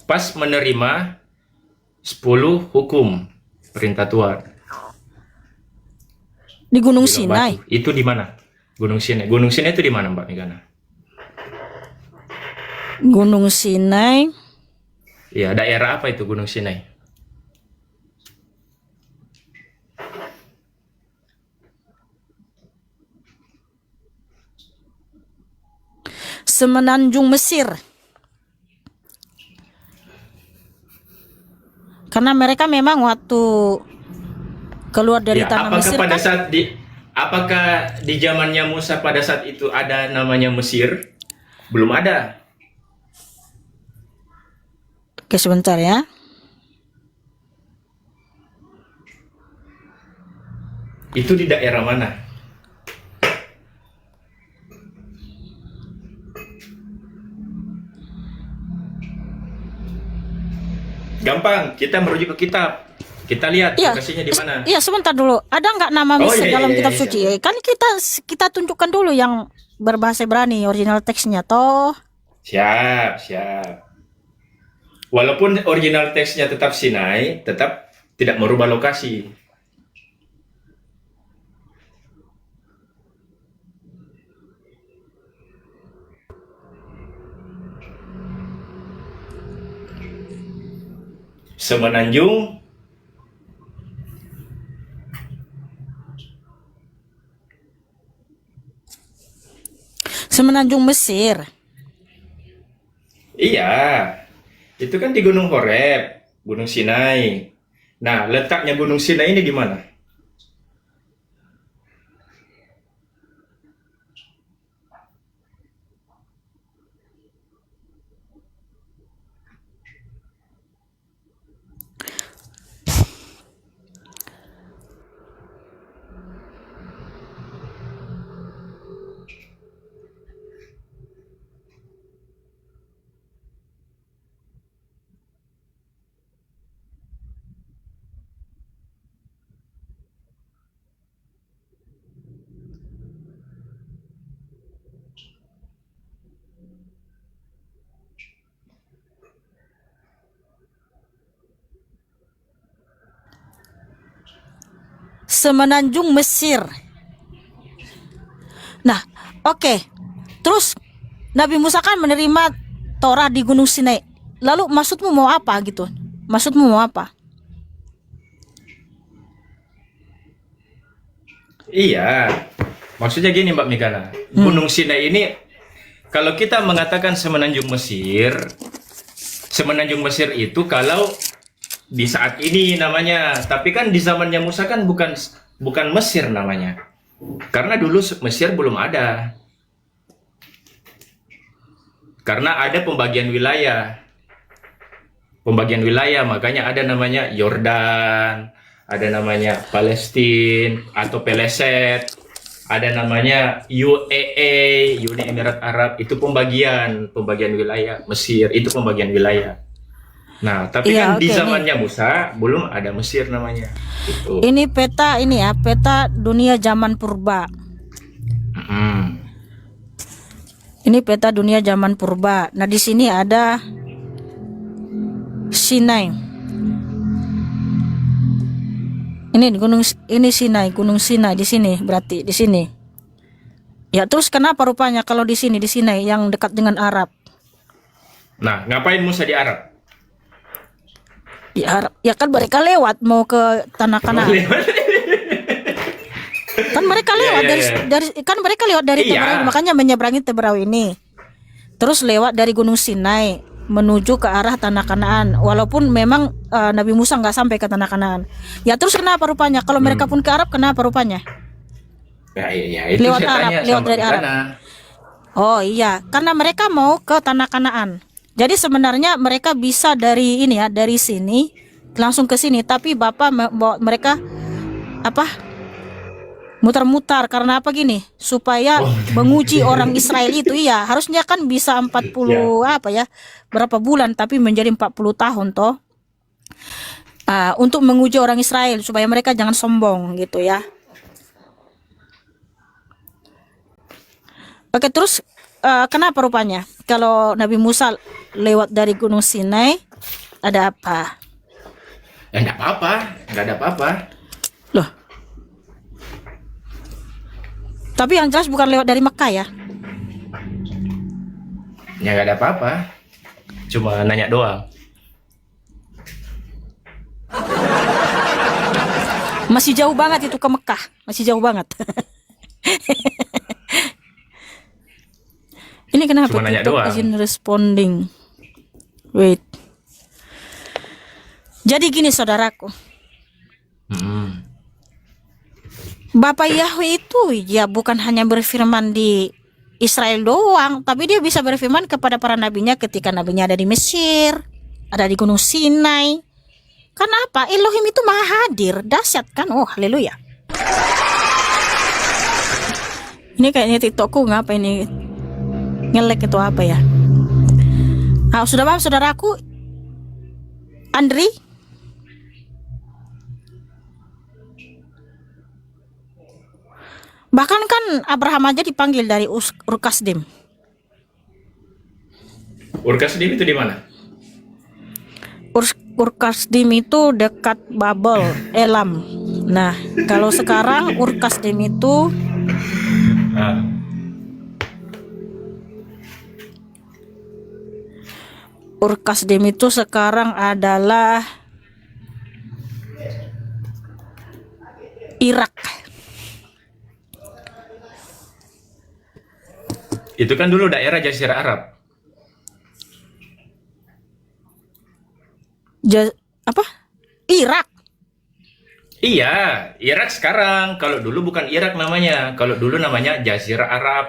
Pas menerima 10 hukum perintah Tuhan di Gunung di Sinai. Batu. Itu di mana? Gunung Sinai. Gunung Sinai itu di mana Mbak Mikana? Gunung Sinai. Ya, daerah apa itu Gunung Sinai? Semenanjung Mesir. Karena mereka memang waktu keluar dari tanah Mesir kan, apakah di zamannya Musa pada saat itu ada namanya Mesir? Belum ada. Oke, sebentar ya. Itu di daerah mana? Gampang, kita merujuk ke kitab. Kita lihat lokasinya di mana. Iya, sebentar dulu. Ada nggak nama Mesir dalam kitab suci? Kan kita tunjukkan dulu yang berbahasa Ibrani, original teksnya toh. Siap. Walaupun original teksnya tetap Sinai, tetap tidak merubah lokasi. Semenanjung Mesir. Iya, itu kan di Gunung Horeb, Gunung Sinai. Nah, letaknya Gunung Sinai ini di mana? Semenanjung Mesir. Nah, oke. Terus Nabi Musa kan menerima Torah di Gunung Sinai. Lalu maksudmu mau apa gitu? Maksudmu mau apa? Iya, maksudnya gini Mbak Mikana, Gunung Sinai ini kalau kita mengatakan Semenanjung Mesir itu kalau di saat ini namanya, tapi kan di zamannya Musa kan bukan Mesir namanya, karena dulu Mesir belum ada, karena ada pembagian wilayah, makanya ada namanya Yordan, ada namanya Palestina atau Peleset, ada namanya UAE, Uni Emirat Arab, itu pembagian wilayah. Mesir itu pembagian wilayah. Nah, tapi kan di zamannya Musa belum ada Mesir namanya. Gitu. Ini peta peta dunia zaman purba. Ini peta dunia zaman purba. Nah, di sini ada Sinai. Ini Gunung Sinai di sini, berarti di sini. Ya, terus kenapa rupanya kalau di Sinai yang dekat dengan Arab? Nah, ngapain Musa di Arab? Di Arab. Ya kan mereka lewat mau ke tanah Kanaan. Kan mereka lewat dari kan mereka lewat dari Iya. Teberau, makanya menyeberangi Teberau ini. Terus lewat dari Gunung Sinai menuju ke arah tanah Kanaan. Walaupun memang Nabi Musa nggak sampai ke tanah Kanaan. Ya terus kenapa rupanya? Kalau mereka pun ke Arab, kenapa rupanya? Ya, itu Lewat saya Arab, tanya lewat sama dari di Arab. sana. Oh iya, karena mereka mau ke tanah Kanaan. Jadi sebenarnya mereka bisa dari ini ya, dari sini langsung ke sini. Tapi Bapak bawa mereka apa? Mutar-mutar karena apa gini? Supaya menguji orang Israel itu. Iya, harusnya kan bisa 40 apa ya? Berapa bulan tapi menjadi 40 tahun toh. Untuk menguji orang Israel supaya mereka jangan sombong gitu ya. Oke, terus kenapa rupanya kalau Nabi Musa lewat dari Gunung Sinai ada apa? Ya nggak apa-apa, nggak ada apa-apa. Loh. Tapi yang jelas bukan lewat dari Mekah ya. Ya nggak ada apa-apa. Cuma nanya doang. Masih jauh banget itu ke Mekah, masih jauh banget. Ini kenapa Cuma nanya TikTok doang. izin responding? Wait. Jadi gini saudaraku, Bapak Yahweh itu ya bukan hanya berfirman di Israel doang, tapi dia bisa berfirman kepada para nabinya ketika nabinya ada di Mesir, ada di Gunung Sinai. Kenapa? Elohim itu maha hadir, dahsyat kan? Oh, haleluya. Ini kayaknya TikTokku ngapa ini? Ngelek itu apa ya? Sudah paham saudaraku? Andri? Bahkan kan Abraham aja dipanggil dari Ur-Kasdim. Ur-Kasdim itu di mana? Ur-Kasdim itu dekat Babel, Elam. Nah, kalau sekarang Ur-Kasdim itu Ur-Kasdim itu sekarang adalah Irak. Itu kan dulu daerah Jazirah Arab. Apa? Irak. Iya, Irak sekarang. Kalau dulu bukan Irak namanya. Kalau dulu namanya Jazirah Arab.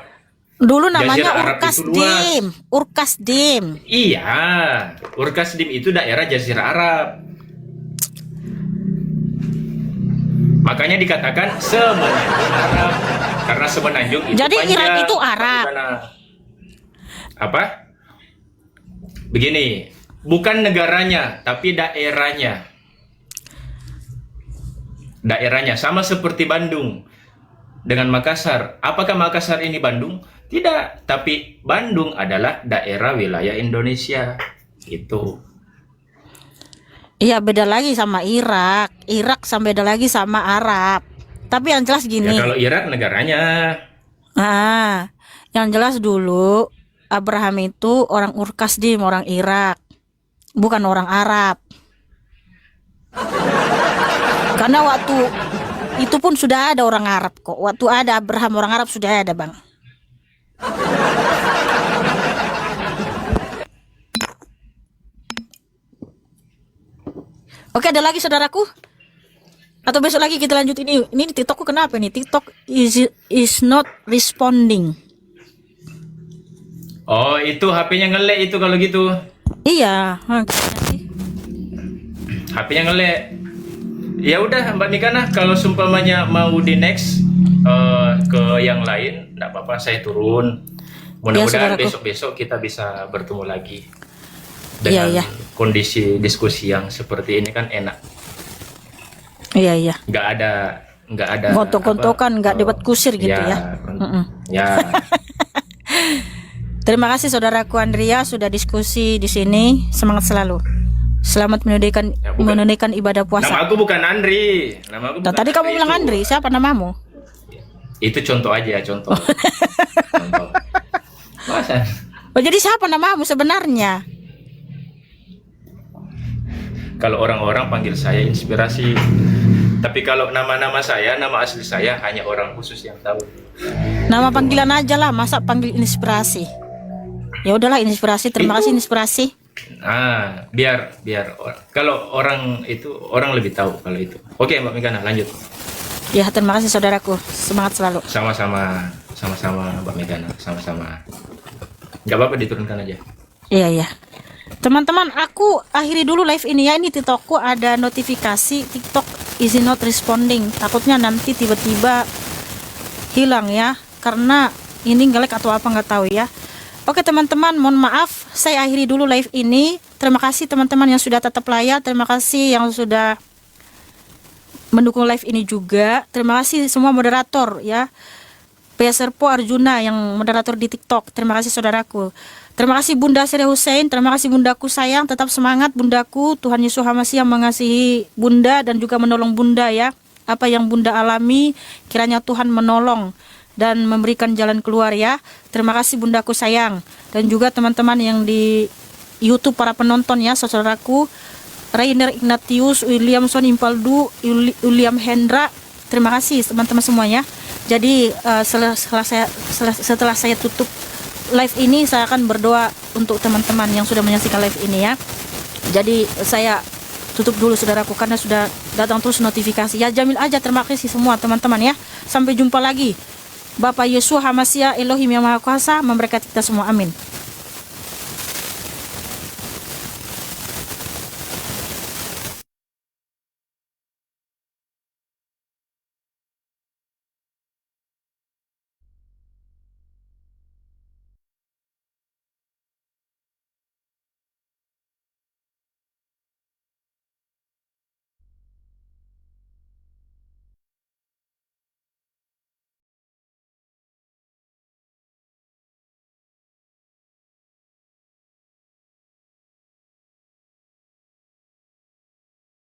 Dulu namanya Jazirah Arab itu Ur-Kasdim. Ur-Kasdim. Iya, Ur-Kasdim itu daerah Jazirah Arab. Makanya dikatakan semenanjung Arab. Karena semenanjung itu Jadi panjang. Irak itu Arab. Apa? Begini, bukan negaranya, tapi daerahnya. Daerahnya sama seperti Bandung dengan Makassar. Apakah Makassar ini Bandung? Tidak, tapi Bandung adalah daerah wilayah Indonesia. Itu. Iya, beda lagi sama Irak. Irak sama beda lagi sama Arab. Tapi yang jelas gini. Ya kalau Irak negaranya. Yang jelas dulu Abraham itu orang Ur-Kasdim, orang Irak, bukan orang Arab. Karena waktu itu pun sudah ada orang Arab kok. Waktu ada Abraham orang Arab sudah ada, Bang. Oke, ada lagi saudaraku? Atau besok lagi kita lanjut ini? Ini TikTokku kenapa nih? TikTok is not responding. Oh, itu HP-nya ngelek itu kalau gitu. Iya. HP-nya ngelek. Ya udah Mbak Mikana, kalau seumpamanya mau di next ke yang lain, enggak apa-apa, saya turun. Mudah-mudahan besok-besok kita bisa bertemu lagi. Dengan kondisi diskusi yang seperti ini kan enak. Iya. Nggak ada gontok-gontokan, nggak debat kusir gitu ya. Ya. Terima kasih saudaraku Andrea sudah diskusi di sini. Semangat selalu. Selamat menunaikan ibadah puasa. Nama aku bukan Andri. Nama aku bukan tadi kamu bilang Andri, siapa namamu? Itu contoh aja, contoh. Masa? Oh, jadi siapa namamu sebenarnya? kalau orang-orang panggil saya inspirasi. Tapi kalau nama saya, nama asli saya hanya orang khusus yang tahu. Nama panggilan aja lah, masa panggil inspirasi. Ya udahlah inspirasi, terima kasih inspirasi. Biar kalau orang itu orang lebih tahu kalau itu. Oke, Mbak Megana, lanjut. Ya, terima kasih saudaraku. Semangat selalu. Sama-sama Mbak Megana, sama-sama. Nggak apa-apa, diturunkan aja. Iya. Teman-teman, aku akhiri dulu live ini ya. Ini TikTokku ada notifikasi TikTok is not responding. Takutnya nanti tiba-tiba hilang ya, karena ini nge-lag atau apa nggak tahu ya. Oke teman-teman, mohon maaf, saya akhiri dulu live ini. Terima kasih teman-teman yang sudah tetap layar. Terima kasih yang sudah mendukung live ini juga. Terima kasih semua moderator ya. Peserpo Arjuna yang moderator di TikTok. Terima kasih saudaraku. Terima kasih Bunda Sri Hussein. Terima kasih bundaku sayang. Tetap semangat bundaku. Tuhan Yesus Hamasi yang mengasihi bunda dan juga menolong bunda ya. Apa yang bunda alami, kiranya Tuhan menolong dan memberikan jalan keluar ya. Terima kasih bundaku sayang. Dan juga teman-teman yang di YouTube, para penonton ya, saudaraku Rainer Ignatius, Williamson Impaldu, William Hendra. Terima kasih teman-teman semuanya. Jadi setelah saya tutup live ini, saya akan berdoa untuk teman-teman yang sudah menyaksikan live ini ya. Jadi saya tutup dulu saudaraku, karena sudah datang terus notifikasi ya. Jamil aja, terima kasih semua teman-teman ya. Sampai jumpa lagi. Bapak Yesus Hamasiah Elohim yang Maha Kuasa memberkati kita semua, amin.